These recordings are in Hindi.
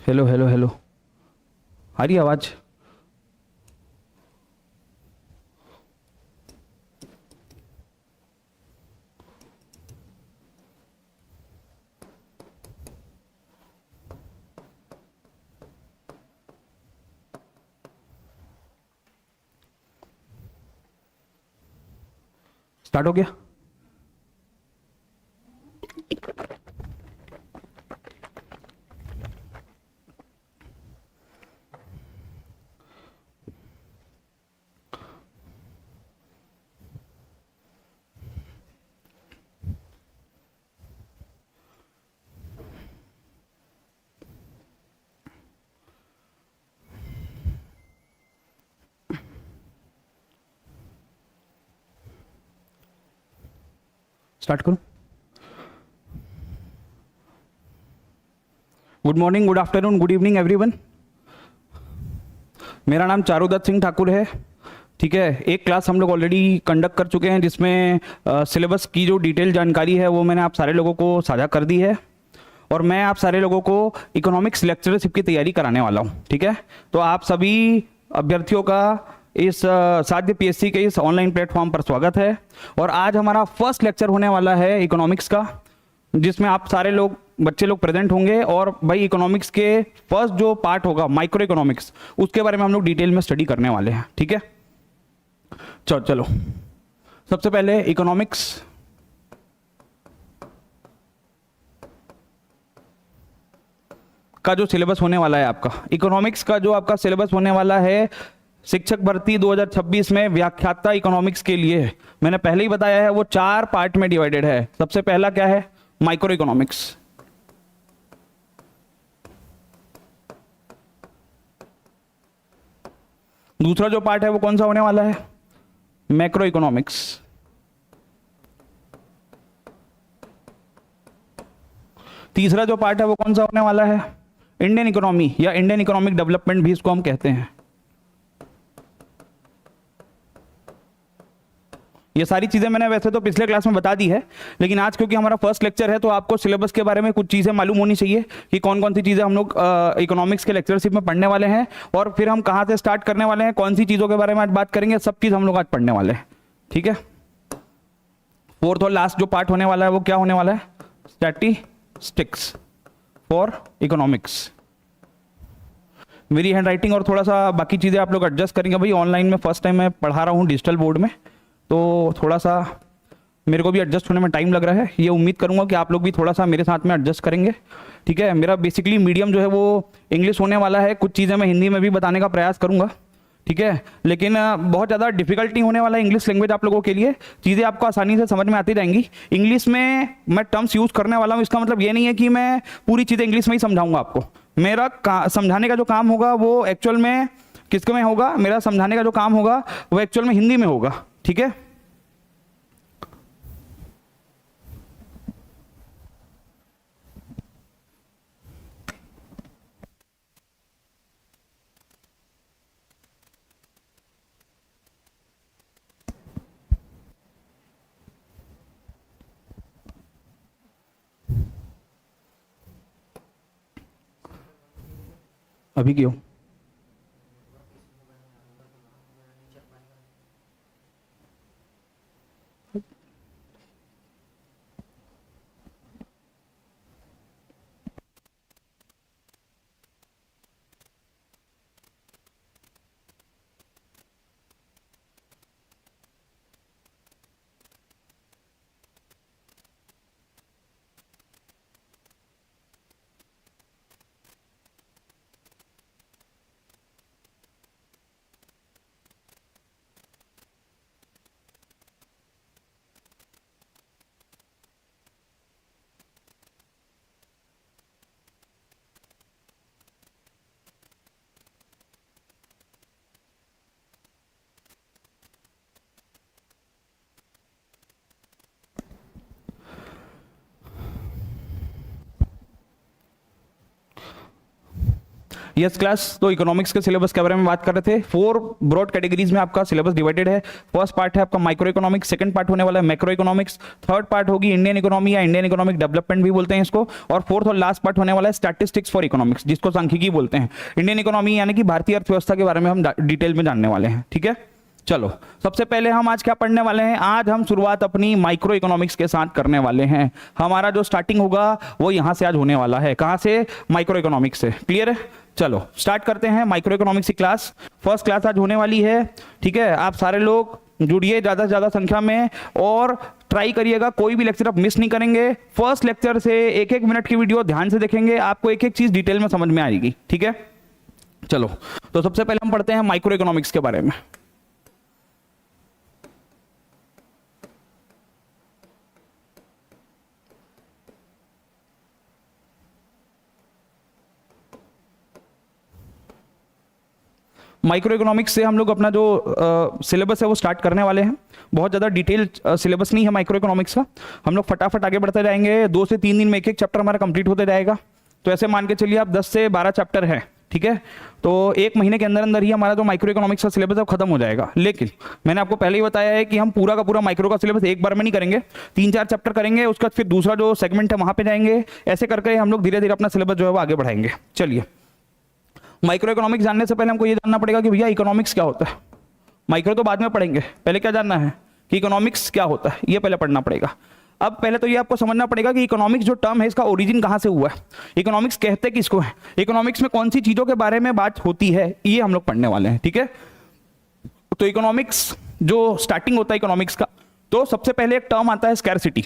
Hello hello hello. आ रही है आवाज़? स्टार्ट हो गया? स्टार्ट करूं? Good morning, good afternoon, good evening everyone. मेरा नाम चारुदत्त सिंह ठाकुर है। ठीक है, एक क्लास हम लोग ऑलरेडी कंडक्ट कर चुके हैं जिसमें सिलेबस की जो डिटेल जानकारी है वो मैंने आप सारे लोगों को साझा कर दी है, और मैं आप सारे लोगों को इकोनॉमिक्स लेक्चरशिप की तैयारी कराने वाला हूँ। ठीक है, तो आप सभी अभ्यर्थियों का इस साध्य पीएससी के इस ऑनलाइन प्लेटफॉर्म पर स्वागत है। और आज हमारा फर्स्ट लेक्चर होने वाला है इकोनॉमिक्स का, जिसमें आप सारे लोग बच्चे लोग प्रेजेंट होंगे। और भाई इकोनॉमिक्स के फर्स्ट जो पार्ट होगा माइक्रो इकोनॉमिक्स, उसके बारे में हम लोग डिटेल में स्टडी करने वाले हैं। ठीक है, चलो सबसे पहले इकोनॉमिक्स का जो सिलेबस होने वाला है, आपका इकोनॉमिक्स का जो आपका सिलेबस होने वाला है शिक्षक भर्ती 2026 में व्याख्याता इकोनॉमिक्स के लिए, मैंने पहले ही बताया है, वो 4 पार्ट में डिवाइडेड है। सबसे पहला क्या है? Micro economics. दूसरा जो पार्ट है वो कौन सा होने वाला है? Macro economics. तीसरा जो पार्ट है वो कौन सा होने वाला है? इंडियन इकोनॉमी या इंडियन इकोनॉमिक डेवलपमेंट भी इसको हम कहते हैं। ये सारी चीजें मैंने वैसे तो पिछले क्लास में बता दी है, लेकिन आज क्योंकि हमारा फर्स्ट लेक्चर है तो आपको सिलेबस के बारे में कुछ चीजें मालूम होनी चाहिए कि कौन कौन सी चीजें हम लोग इकोनॉमिक्स के लेक्चरशिप में पढ़ने वाले हैं, और फिर हम कहाँ से स्टार्ट करने वाले हैं, कौन सी चीजों के बारे में आज बात करेंगे, सब चीज हम लोग आज पढ़ने वाले हैं। ठीक है, फोर्थ और लास्ट जो पार्ट होने वाला है वो क्या होने वाला है? Statistics for economics. मेरी हैंड राइटिंग और थोड़ा सा बाकी चीज़ें आप लोग एडजस्ट करेंगे। भाई ऑनलाइन में फर्स्ट टाइम मैं पढ़ा रहा हूँ डिजिटल बोर्ड में, तो थोड़ा सा मेरे को भी एडजस्ट होने में टाइम लग रहा है। ये उम्मीद करूंगा कि आप लोग भी थोड़ा सा मेरे साथ में एडजस्ट करेंगे। ठीक है, मेरा बेसिकली मीडियम जो है वो इंग्लिश होने वाला है, कुछ चीज़ें मैं हिंदी में भी बताने का प्रयास करूंगा। ठीक है, लेकिन बहुत ज़्यादा डिफिकल्ट नहीं होने वाला है इंग्लिश लैंग्वेज आप लोगों के लिए। चीज़ें आपको आसानी से समझ में आती रहेंगी। इंग्लिश में मैं टर्म्स यूज़ करने वाला हूँ, इसका मतलब ये नहीं है कि मैं पूरी चीज़ें इंग्लिश में ही समझाऊंगा आपको। मेरा समझाने का जो काम होगा वो एक्चुअल में किसके में होगा? मेरा समझाने का जो काम होगा वो एक्चुअल में हिंदी में होगा। ठीक है, अभी क्यों? यस क्लास, तो इकोनॉमिक्स के सिलेबस के बारे में बात कर रहे थे। 4 ब्रॉड कैटेगरीज में आपका सिलेबस डिवाइडेड है। फर्स्ट पार्ट है आपका माइक्रो इकोनॉमिक्स, सेकंड पार्ट होने वाला है मैक्रो इकोनॉमिक्स, थर्ड पार्ट होगी इंडियन इकोनॉमी या इंडियन इकोनॉमिक डेवलपमेंट भी बोलते हैं इसको, और फोर्थ और लास्ट पार्ट होने वाला है स्टैटिस्टिक्स फॉर इकोनॉमिक्स, जिसको सांख्यिकी बोलते हैं। इंडियन इकोनॉमी यानी कि भारतीय अर्थव्यवस्था के बारे में हम डिटेल में जानने वाले हैं, ठीक है। चलो सबसे पहले हम आज क्या पढ़ने वाले हैं, आज हम शुरुआत अपनी माइक्रो इकोनॉमिक्स के साथ करने वाले हैं। हमारा जो स्टार्टिंग होगा वो यहां से आज होने वाला है। कहां से? माइक्रो इकोनॉमिक्स से। क्लियर है? चलो स्टार्ट करते हैं माइक्रो इकोनॉमिक्स की क्लास। फर्स्ट क्लास आज होने वाली है, ठीक है। आप सारे लोग जुड़िए ज्यादा से ज्यादा संख्या में और ट्राई करिएगा, कोई भी लेक्चर आप मिस नहीं करेंगे। फर्स्ट लेक्चर से 1-1 मिनट की वीडियो ध्यान से देखेंगे, आपको एक एक चीज डिटेल में समझ में आएगी, ठीक है। चलो तो सबसे पहले हम पढ़ते हैं माइक्रो इकोनॉमिक्स के बारे में। माइक्रो इकोनॉमिक्स से हम लोग अपना जो सिलेबस है वो स्टार्ट करने वाले हैं। बहुत ज़्यादा डिटेल सिलेबस नहीं है माइक्रो इकोनॉमिक्स का, हम लोग फटाफट आगे बढ़ते जाएंगे। 2 से 3 दिन में एक चैप्टर हमारा कंप्लीट होते जाएगा। तो ऐसे मान के चलिए आप 10 से 12 चैप्टर है, ठीक है। तो 1 महीने के अंदर अंदर ही हमारा जो माइक्रो इकोनॉमिक्स का सिलेबस है वो खत्म हो जाएगा। लेकिन मैंने आपको पहले ही बताया है कि हम पूरा का पूरा माइक्रो का सिलेबस एक बार में नहीं करेंगे, 3-4 चैप्टर करेंगे, उसके बाद फिर दूसरा जो सेगमेंट है वहां पे जाएंगे। ऐसे करके हम लोग धीरे धीरे अपना सिलेबस जो है वो आगे बढ़ाएंगे। चलिए, माइक्रो इकोनॉमिक्स जानने से पहले हमको ये जानना पड़ेगा कि भैया इकोनॉमिक्स क्या होता है। माइक्रो तो बाद में पढ़ेंगे, पहले क्या जानना है कि इकोनॉमिक्स क्या होता है, ये पहले पढ़ना पड़ेगा। अब पहले तो ये आपको समझना पड़ेगा कि इकोनॉमिक्स जो टर्म है इसका ओरिजिन कहाँ से हुआ है, इकोनॉमिक्स कहते किसको है, इकोनॉमिक्स में कौन सी चीजों के बारे में बात होती है, ये हम लोग पढ़ने वाले हैं, ठीक है। तो इकोनॉमिक्स जो स्टार्टिंग होता है इकोनॉमिक्स का, तो सबसे पहले एक टर्म आता है स्कैरसिटी।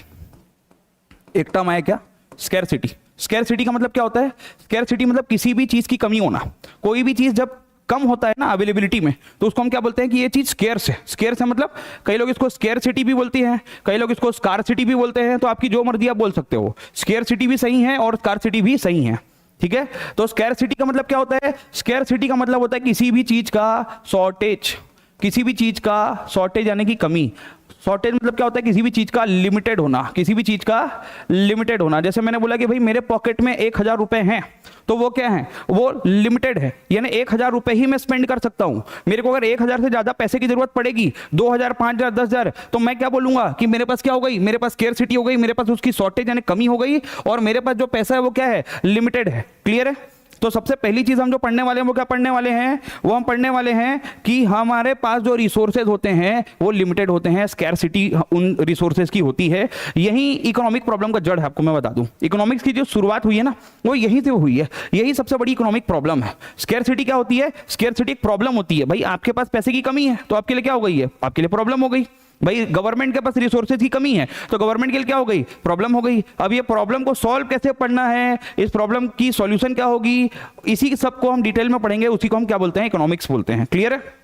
एक टर्म आया क्या? स्कैरसिटी। स्कैरसिटी का मतलब क्या होता है? स्कैरसिटी मतलब किसी भी चीज की कमी होना। कोई भी चीज जब कम होता है ना अवेलेबिलिटी में, तो उसको हम क्या बोलते हैं कि ये चीज स्केर्स है। स्केर्स है मतलब कई लोग इसको स्केरसिटी भी बोलती हैं, कई लोग इसको स्कारसिटी भी बोलते हैं। तो आपकी जो मर्जी आप बोल सकते हो, स्केरसिटी भी सही है और स्कारसिटी भी सही है, ठीक है। तो स्कैरसिटी का मतलब क्या होता है? स्कैरसिटी का मतलब होता है किसी भी चीज का शॉर्टेज, किसी भी चीज का शॉर्टेज यानी कि कमी। शॉर्टेज मतलब क्या होता है? किसी भी चीज का लिमिटेड होना, किसी भी चीज का लिमिटेड होना। जैसे मैंने बोला कि भाई मेरे पॉकेट में 1000 रुपए हैं, तो वो क्या है? वो लिमिटेड है, यानी 1000 रुपए ही मैं स्पेंड कर सकता हूं। मेरे को अगर 1000 से ज्यादा पैसे की जरूरत पड़ेगी, 2000, 5000, 10000, तो मैं क्या बोलूंगा कि मेरे पास क्या हो गई? मेरे पास स्केरसिटी हो गई, मेरे पास उसकी शॉर्टेज यानी कमी हो गई, और मेरे पास जो पैसा है वो क्या है? लिमिटेड है। क्लियर है? तो सबसे पहली चीज हम जो पढ़ने वाले हैं वो क्या पढ़ने वाले हैं? वो हम पढ़ने वाले हैं कि हमारे पास जो रिसोर्सेज होते हैं वो लिमिटेड होते हैं, स्कैरसिटी उन रिसोर्सेज की होती है। यही इकोनॉमिक प्रॉब्लम का जड़ है, आपको मैं बता दूं। इकोनॉमिक्स की जो शुरुआत हुई है ना, वो यहीं से हुई है। यही सबसे बड़ी इकोनॉमिक प्रॉब्लम है। स्कैरसिटी क्या होती है? स्कैरसिटी एक प्रॉब्लम होती है। भाई आपके पास पैसे की कमी है, तो आपके लिए क्या हो गई है? आपके लिए प्रॉब्लम हो गई। भाई गवर्नमेंट के पास रिसोर्सेज की कमी है, तो गवर्नमेंट के लिए क्या हो गई? प्रॉब्लम हो गई। अब ये प्रॉब्लम को सॉल्व कैसे पढ़ना है, इस प्रॉब्लम की सॉल्यूशन क्या होगी, इसी सबको हम डिटेल में पढ़ेंगे। उसी को हम क्या बोलते हैं? इकोनॉमिक्स बोलते हैं। क्लियर है?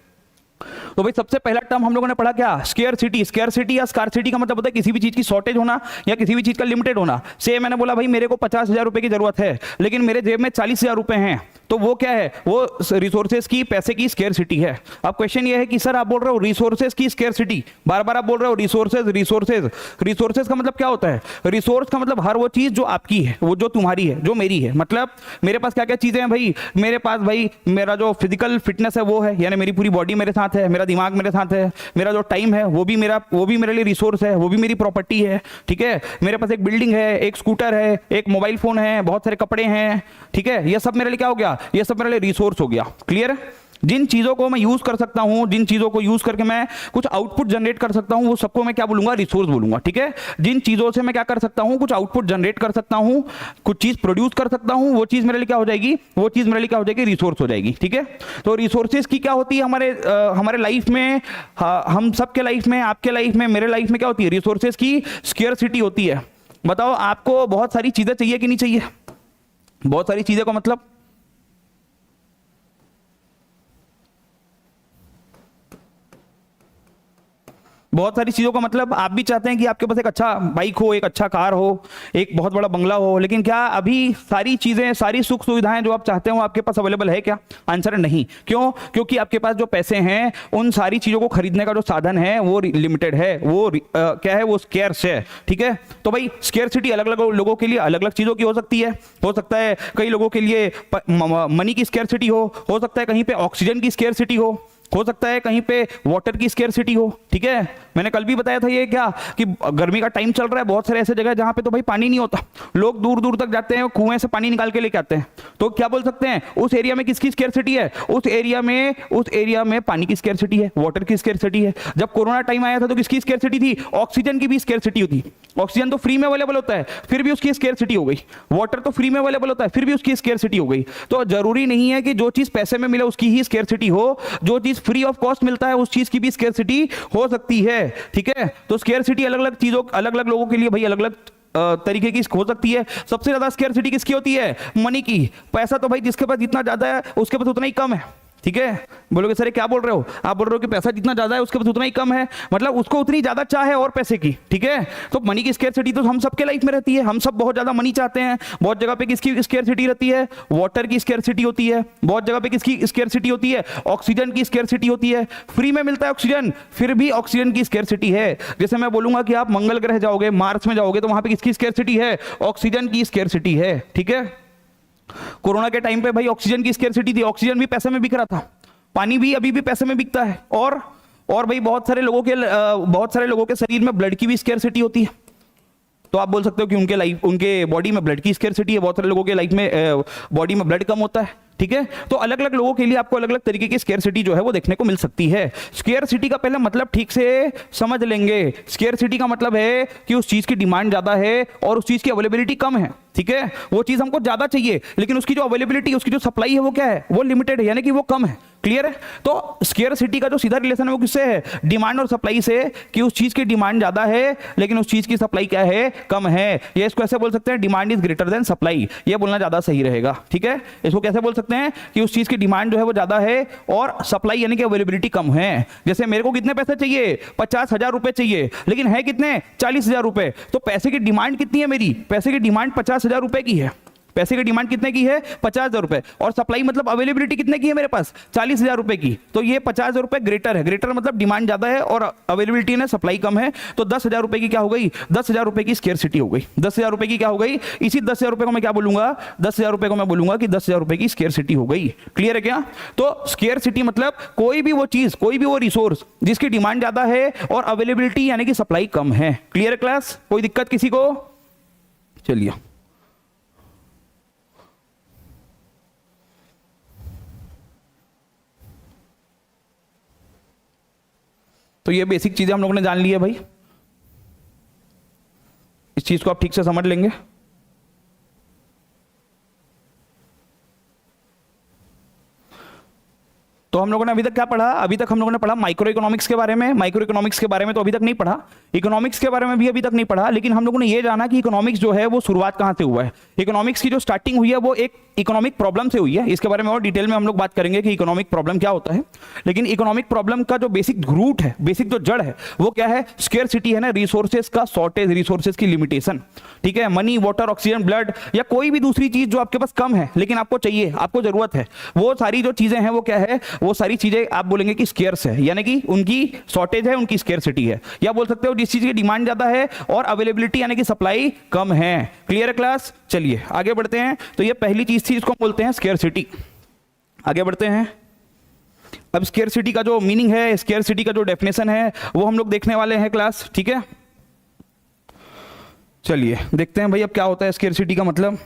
तो भाई सबसे पहला टर्म हम लोगों ने पढ़ा क्या? स्केरसिटी। स्केरसिटी या स्कारसिटी का मतलब होता है किसी भी चीज की शॉर्टेज होना या किसी भी चीज का लिमिटेड होना। से मैंने बोला भाई मेरे को 50,000 रुपए की जरूरत है, लेकिन मेरे जेब में 40,000 रुपए हैं, तो वो क्या है? वो रिसोर्सेज की, पैसे की स्केरसिटी है। अब क्वेश्चन ये है कि सर आप बोल रहे हो रिसोर्सेज की स्केरसिटी, बार बार आप बोल रहे हो रिसोर्सेज रिसोर्सेज। रिसोर्सेज का मतलब क्या होता है? रिसोर्स का मतलब हर वो चीज जो आपकी है, वो जो तुम्हारी है, जो मेरी है। मतलब मेरे पास क्या क्या चीजें हैं भाई? मेरे पास भाई मेरा जो फिजिकल फिटनेस है वो है, यानी मेरी पूरी बॉडी मेरे साथ है, मेरा दिमाग मेरे साथ है, मेरा जो टाइम है वो भी मेरे लिए रिसोर्स है, वो भी मेरी प्रॉपर्टी है, ठीक है। मेरे पास एक बिल्डिंग है, एक स्कूटर है, एक मोबाइल फोन है, बहुत सारे कपड़े हैं, ठीक है। ये सब मेरे लिए क्या हो गया? ये सब मेरे लिए रिसोर्स हो गया। क्लियर है? जिन चीजों को मैं यूज कर सकता हूं, जिन चीजों को यूज करके मैं कुछ आउटपुट जनरेट कर सकता हूं, वो सबको मैं क्या बोलूंगा? रिसोर्स बोलूंगा, ठीक है। जिन चीजों से मैं क्या कर सकता हूं? कुछ आउटपुट जनरेट कर सकता हूं, कुछ चीज प्रोड्यूस कर सकता हूं, वो चीज मेरे लिए क्या हो जाएगी? वो चीज मेरे लिए क्या हो जाएगी? रिसोर्स हो जाएगी, ठीक है। तो रिसोर्सेज की क्या होती है हमारे लाइफ में, हम सबके लाइफ में, आपके लाइफ में, मेरे लाइफ में क्या होती है? रिसोर्सेज की स्केरसिटी होती है। बताओ आपको बहुत सारी चीजें चाहिए कि नहीं चाहिए? बहुत सारी चीजें का मतलब बहुत सारी चीजों का मतलब आप भी चाहते हैं कि आपके पास एक अच्छा बाइक हो, एक अच्छा कार हो, एक बहुत बड़ा बंगला हो, लेकिन क्या अभी सारी चीजें, सारी सुख सुविधाएं जो आप चाहते हो आपके पास अवेलेबल है क्या? आंसर है नहीं। क्यों? क्योंकि आपके पास जो पैसे हैं उन सारी चीजों को खरीदने का जो साधन है वो लिमिटेड है, वो क्या है, वो स्केर्स है। ठीक है, तो भाई स्केर्सिटी अलग अलग लोगों के लिए अलग अलग चीजों की हो सकती है। हो सकता है कई लोगों के लिए मनी की स्केर्सिटी हो सकता है कहीं पे ऑक्सीजन की स्केर्सिटी हो सकता है कहीं पे वाटर की स्केर्सिटी हो। ठीक है, मैंने कल भी बताया था ये क्या कि गर्मी का टाइम चल रहा है, बहुत सारे ऐसे जगह जहां पे तो भाई पानी नहीं होता, लोग दूर दूर तक जाते हैं, कुएं से पानी निकाल के लेके आते हैं। तो क्या बोल सकते हैं, उस एरिया में किसकी स्केर्सिटी है? उस एरिया में पानी की स्केर्सिटी है, वाटर की स्केर्सिटी है। जब कोरोना टाइम आया था तो किसकी स्केर्सिटी थी? ऑक्सीजन की भी स्केर्सिटी होती। ऑक्सीजन तो फ्री में अवेलेबल होता है, फिर भी उसकी स्केर्सिटी हो गई। वाटर तो फ्री में अवेलेबल होता है, फिर भी उसकी स्केर्सिटी हो गई। तो जरूरी नहीं है कि जो चीज पैसे में मिले उसकी ही स्केर्सिटी हो, जो चीज फ्री ऑफ कॉस्ट मिलता है उस चीज की भी स्केर्सिटी हो सकती है। ठीक है, तो स्केर्सिटी अलग अलग चीजों, अलग अलग लोगों के लिए भाई अलग अलग तरीके की हो सकती है। सबसे ज्यादा स्केर्सिटी किसकी होती है? मनी की। पैसा तो भाई जिसके पास जितना ज्यादा है उसके पास उतना ही कम है। ठीक है, बोलोगे सर क्या बोल रहे हो? आप बोल रहे हो कि पैसा जितना ज्यादा है उसके पास उतना ही कम है, मतलब उसको उतनी ज्यादा चाह है और पैसे की। ठीक है, तो मनी की स्केर्सिटी तो हम सबके लाइफ में रहती है, हम सब बहुत ज्यादा मनी चाहते हैं। बहुत जगह पे किसकी स्केर्सिटी रहती है? वाटर की स्केर्सिटी होती है। बहुत जगह पे किसकी स्केर्सिटी होती है? ऑक्सीजन की स्केर्सिटी होती है। फ्री में मिलता है ऑक्सीजन, फिर भी ऑक्सीजन की स्केर्सिटी है। जैसे मैं बोलूंगा कि आप मंगल ग्रह जाओगे, मार्स में जाओगे, तो वहां पे किसकी स्केर्सिटी है? ऑक्सीजन की स्केर्सिटी है। ठीक है, कोरोना के टाइम पे भाई ऑक्सीजन की स्केर्सिटी थी, ऑक्सीजन भी पैसे में बिक रहा था, पानी भी अभी भी पैसे में बिकता है। और भाई बहुत सारे लोगों के शरीर में ब्लड की भी स्केर्सिटी होती है। तो आप बोल सकते हो कि उनके बॉडी में ब्लड की स्केर्सिटी है, बहुत सारे लोगों के लाइफ में बॉडी में ब्लड कम होता है। ठीक है, तो अलग अलग लोगों के लिए आपको अलग अलग तरीके की स्केर्सिटी जो है वो देखने को मिल सकती है। स्केर्सिटी का पहले मतलब ठीक से समझ लेंगे। स्केर्सिटी का मतलब है कि उस चीज की डिमांड ज्यादा है और उस चीज की अवेलेबिलिटी कम है। ठीक है, वो चीज हमको ज्यादा चाहिए लेकिन उसकी जो अवेलेबिलिटी, उसकी जो सप्लाई है वो क्या है? वो लिमिटेड है, यानी कि वो कम है। क्लियर है? तो स्केर्सिटी का जो सीधा रिलेशन है वो किससे है? डिमांड और सप्लाई से, कि उस चीज की डिमांड ज्यादा है लेकिन उस चीज की सप्लाई क्या है? कम है। ये इसको ऐसे बोल सकते हैं, demand is greater than supply. ये बोलना ज्यादा सही रहेगा। ठीक है, इसको कैसे बोल सकते हैं कि उस चीज की डिमांड जो है वो ज्यादा है और सप्लाई यानी कि अवेलेबिलिटी कम है। जैसे मेरे को कितने पैसे चाहिए? 50,000 रुपए चाहिए, लेकिन है कितने? 40,000 रुपए। तो पैसे की डिमांड कितनी है मेरी? पैसे की डिमांड 50,000 रुपए की है। पैसे की डिमांड कितने की है? 50,000 रुपए। और सप्लाई मतलब अवेलेबिलिटी कितने की है मेरे पास? 40,000 रुपए की। तो ये 50,000 रुपए ग्रेटर है। ग्रेटर मतलब डिमांड ज्यादा है और अवेलेबिलिटी ने सप्लाई कम है। तो 10,000 रुपए की क्या हो गई? 10,000 रुपए की स्केर्सिटी हो गई। 10,000 रुपए की क्या हो गई? इसी 10,000 रुपए को मैं क्या बोलूंगा? 10,000 रुपए को मैं बोलूंगा कि 10,000 रुपए की स्केर्सिटी हो गई। क्लियर है क्या? तो स्केर्सिटी मतलब कोई भी वो चीज, कोई भी वो रिसोर्स जिसकी डिमांड ज्यादा है और अवेलेबिलिटी यानी कि सप्लाई कम है। क्लियर है क्लास? कोई दिक्कत किसी को? चलिए, तो ये बेसिक चीजें हम लोगों ने जान ली है भाई। इस चीज को आप ठीक से समझ लेंगे। तो हम लोगों ने अभी तक क्या पढ़ा? अभी तक हम लोगों ने पढ़ा माइक्रो इकोनॉमिक्स के बारे में। माइक्रो इकोनॉमिक्स के बारे में तो अभी तक नहीं पढ़ा, इकोनॉमिक्स के बारे में भी अभी तक नहीं पढ़ा, लेकिन हम लोगों ने ये जाना कि इकोनॉमिक्स जो है वो शुरुआत कहां से हुआ है। इकोनॉमिक्स की जो स्टार्टिंग हुई है वो एक इकोनॉमिक प्रॉब्लम से हुई है। इसके बारे में और डिटेल में हम लोग बात करेंगे कि इकोनॉमिक प्रॉब्लम क्या होता है। लेकिन इकोनॉमिक प्रॉब्लम का जो बेसिक रूट है, बेसिक जो जड़ है वो क्या है? स्केर्सिटी है ना, रिसोर्सेज का शॉर्टेज, रिसोर्सेज की लिमिटेशन। ठीक है, मनी, वाटर, ऑक्सीजन, ब्लड या कोई भी दूसरी चीज जो आपके पास कम है लेकिन आपको चाहिए, आपको जरूरत है, वो सारी जो चीजें हैं वो क्या है? वो सारी चीजें आप बोलेंगे कि स्केर्स है, यानी कि उनकी शॉर्टेज है, उनकी स्केर्सिटी है। या बोल सकते हो जिस चीज की डिमांड ज्यादा है और अवेलेबिलिटी यानी कि सप्लाई कम है। क्लियर है क्लास? चलिए आगे बढ़ते हैं। तो ये पहली चीज थी, इसको बोलते हैं स्केर्सिटी। आगे बढ़ते हैं। अब स्केर्सिटी का जो मीनिंग है, स्केर्सिटी का जो डेफिनेशन है वो हम लोग देखने वाले हैं क्लास। ठीक है, चलिए देखते हैं भाई अब क्या होता है स्केर्सिटी का मतलब।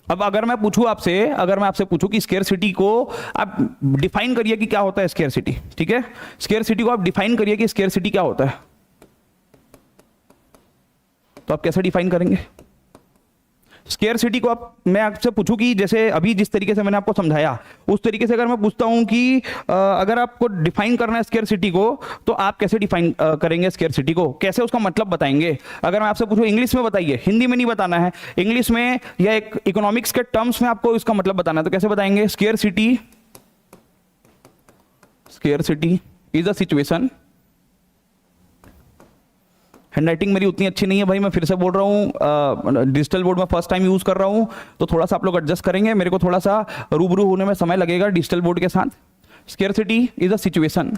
अब अगर मैं आपसे पूछूं कि स्केर्सिटी को आप डिफाइन करिए कि क्या होता है स्केर्सिटी। ठीक है, स्केर्सिटी को आप डिफाइन करिए कि स्केर्सिटी क्या होता है, तो आप कैसे डिफाइन करेंगे स्केर्सिटी को? मैं आपसे पूछूं कि जैसे अभी जिस तरीके से मैंने आपको समझाया उस तरीके से अगर मैं पूछता हूं कि अगर आपको डिफाइन करना है स्केर्सिटी को तो आप कैसे डिफाइन करेंगे स्केर्सिटी को? कैसे उसका मतलब बताएंगे? अगर मैं आपसे पूछूं इंग्लिश में बताइए, हिंदी में नहीं बताना है, इंग्लिश में या एक इकोनॉमिक्स के टर्म्स में आपको इसका मतलब बताना है, तो कैसे बताएंगे? Scarcity scarcity is a situation, handwriting मेरी उतनी अच्छी नहीं है भाई, मैं फिर से बोल रहा हूँ, डिजिटल बोर्ड में फर्स्ट टाइम यूज कर रहा हूँ, तो थोड़ा सा आप लोग एडजस्ट करेंगे, मेरे को थोड़ा सा रूबरू होने में समय लगेगा डिजिटल बोर्ड के साथ। Scarcity is a situation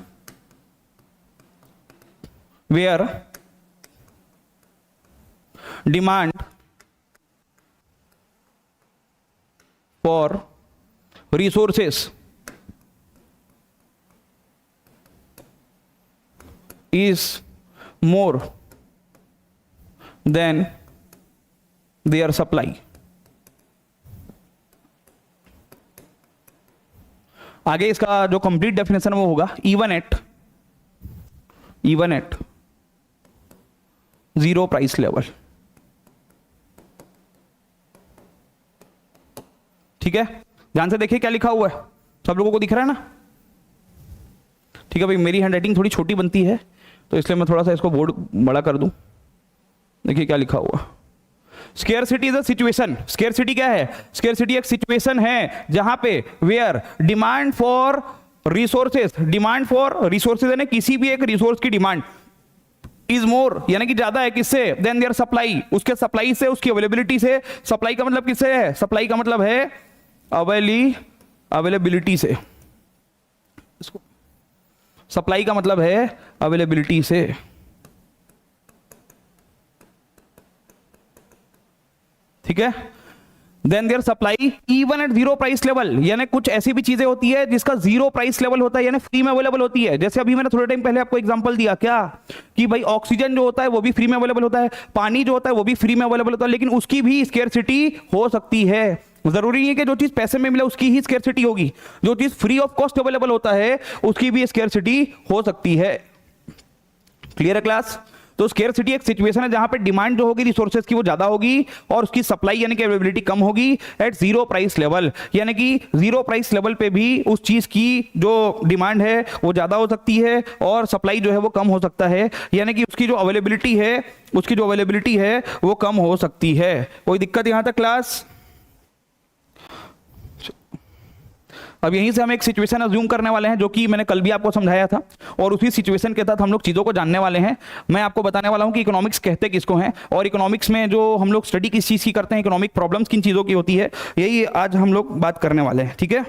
where demand for resources is more than their supply। आगे इसका जो कंप्लीट डेफिनेशन वो होगा even at zero price level. ठीक है, ध्यान से देखिए क्या लिखा हुआ है, सब लोगों को दिख रहा है ना? ठीक है भाई, मेरी हैंडराइटिंग थोड़ी छोटी बनती है तो इसलिए मैं थोड़ा सा इसको बोर्ड बड़ा कर दूं। देखिए क्या लिखा हुआ, scarcity is a situation. Scarcity क्या है? स्केर्सिटी एक सिचुएशन है जहां पे where demand for resources, demand for resources यानी किसी भी एक रिसोर्स की डिमांड इज मोर यानी कि ज्यादा है किससे, देन देयर सप्लाई, उसके सप्लाई से, उसकी अवेलेबिलिटी से। सप्लाई का मतलब किससे है? सप्लाई का मतलब है अवेलेबिलिटी से। इसको सप्लाई का मतलब है अवेलेबिलिटी से। ठीक है, than their supply even at zero price level, यानी कुछ ऐसी भी चीजें होती है जिसका जीरो प्राइस लेवल होता है, यानी फ्री में अवेलेबल होती है। जैसे अभी मैंने थोड़े टाइम पहले आपको एग्जांपल दिया क्या, कि भाई ऑक्सीजन जो होता है वो भी फ्री में अवेलेबल होता है, पानी जो होता है वो भी फ्री में अवेलेबल होता है, लेकिन उसकी भी स्केर्सिटी हो सकती है। जरूरी नहीं है कि जो चीज पैसे में मिले उसकी ही स्केर्सिटी होगी, जो चीज फ्री ऑफ कॉस्ट अवेलेबल होता है उसकी भी स्केर्सिटी हो सकती है। क्लियर है क्लास? तो स्केर्सिटी एक सिचुएशन है जहां पे डिमांड जो होगी रिसोर्सेज की वो ज्यादा होगी और उसकी सप्लाई यानी कि अवेलेबिलिटी कम होगी एट जीरो प्राइस लेवल, यानी कि जीरो प्राइस लेवल पे भी उस चीज की जो डिमांड है वो ज्यादा हो सकती है और सप्लाई जो है वो कम हो सकता है, यानी कि उसकी जो अवेलेबिलिटी है वो कम हो सकती है। कोई दिक्कत यहां तक क्लास? अब यहीं से हम एक सिचुएशन अज्यूम करने वाले हैं जो कि मैंने कल भी आपको समझाया था, और उसी सिचुएशन के तहत हम लोग चीज़ों को जानने वाले हैं। मैं आपको बताने वाला हूं कि इकोनॉमिक्स कहते किसको हैं और इकोनॉमिक्स में जो हम लोग स्टडी किस चीज़ की करते हैं, इकोनॉमिक प्रॉब्लम्स किन चीज़ों की होती है, यही आज हम लोग बात करने वाले हैं। ठीक है,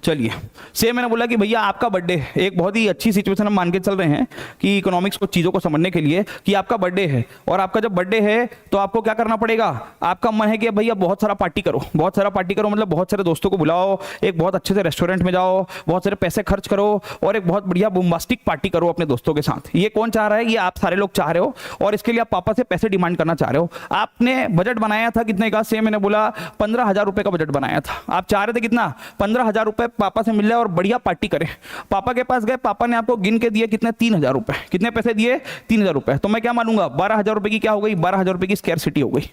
चलिए। सेम मैंने बोला कि भैया आपका बर्थडे, एक बहुत ही अच्छी सिचुएशन हम मान के चल रहे हैं कि इकोनॉमिक्स को चीज़ों को समझने के लिए, कि आपका बर्थडे है और आपका जब बर्थडे है तो आपको क्या करना पड़ेगा, आपका मन है कि भैया बहुत सारा पार्टी करो, बहुत सारा पार्टी करो, मतलब बहुत सारे दोस्तों को बुलाओ, एक बहुत अच्छे से रेस्टोरेंट में जाओ, बहुत सारे पैसे खर्च करो और एक बहुत बढ़िया बुम्बास्टिक पार्टी करो अपने दोस्तों के साथ। ये कौन चाह रहा है? ये आप सारे लोग चाह रहे हो और इसके लिए आप पापा से पैसे डिमांड करना चाह रहे हो। आपने बजट बनाया था कितने का? सेम मैंने बोला 15,000 रुपये का बजट बनाया था। आप चाह रहे थे कितना? 15,000 रुपये पापा से मिल जाए और बढ़िया पार्टी करें। पापा के पास गए, पापा ने आपको गिन के दिए कितने? 3,000 रुपए। कितने पैसे दिए? 3,000 रुपए। तो मैं क्या मानूंगा? 12,000 रुपए की क्या हो गई? 12,000 रुपए की स्केर्सिटी हो गई।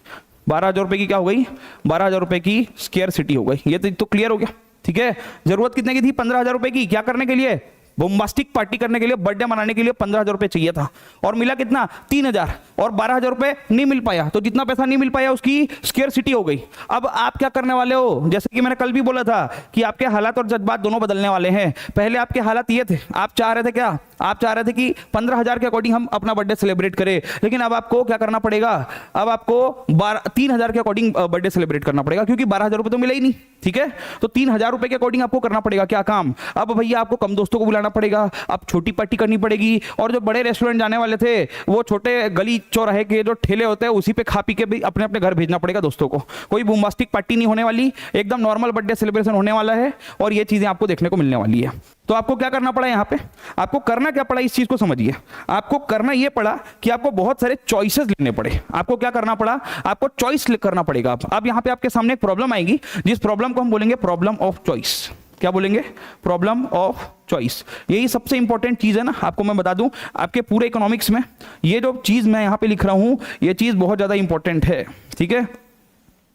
12,000 रुपए की क्या हो गई? 12,000 रुपए की स्केर्सिटी हो गई। ये तो क्लियर हो गया। ठीक है, जरूरत कितने की थी? 15,000 रुपए की। क्या करने के लिए? बोम्बास्टिक पार्टी करने के लिए, बर्थडे मनाने के लिए 15,000 रुपए चाहिए था और मिला कितना? 3,000। और 12,000 रुपए नहीं मिल पाया, तो जितना पैसा नहीं मिल पाया उसकी स्केर्सिटी हो गई। अब आप क्या करने वाले हो? जैसे कि मैंने कल भी बोला था कि आपके हालात और जज्बात दोनों बदलने वाले हैं। पहले आपके हालात ये थे, आप चाह रहे थे क्या? आप चाह रहे थे कि 15,000 के अकॉर्डिंग हम अपना बर्थडे सेलिब्रेट करें, लेकिन अब आपको क्या करना पड़ेगा? अब आपको 3,000 के अकॉर्डिंग बर्थडे सेलिब्रेट करना पड़ेगा, क्योंकि 12,000 रुपए तो मिले ही नहीं। ठीक है, तो 3,000 रुपए के अकॉर्डिंग आपको करना पड़ेगा क्या काम? अब भैया आपको कम दोस्तों को बुलाना पड़ेगा, अब छोटी पार्टी करनी पड़ेगी, और जो बड़े रेस्टोरेंट जाने वाले थे वो छोटे गली चौराहे के जो ठेले होते हैं उसी पे खा पी के भी अपने अपने घर भेजना पड़ेगा दोस्तों को। कोई बूम्बास्टिक पार्टी नहीं होने वाली, एकदम नॉर्मल बर्थडे सेलिब्रेशन होने वाला है और ये चीजें आपको देखने को मिलने वाली है। तो आपको क्या करना पड़ा यहाँ पे? आपको करना क्या पड़ा? इस चीज को समझिए। आपको करना यह पड़ा कि आपको बहुत सारे चॉइसेस लेने पड़े। आपको क्या करना पड़ा? आपको चॉइस करना पड़ेगा। अब यहाँ पे आपके सामने एक प्रॉब्लम आएगी, जिस प्रॉब्लम को हम बोलेंगे प्रॉब्लम ऑफ चॉइस। क्या बोलेंगे? Problem of choice. यही सबसे इंपॉर्टेंट चीज है ना। आपको मैं बता दूं, आपके पूरे इकोनॉमिक्स में ये जो चीज मैं यहां पे लिख रहा हूं, ये चीज बहुत ज्यादा इंपॉर्टेंट है। ठीक है,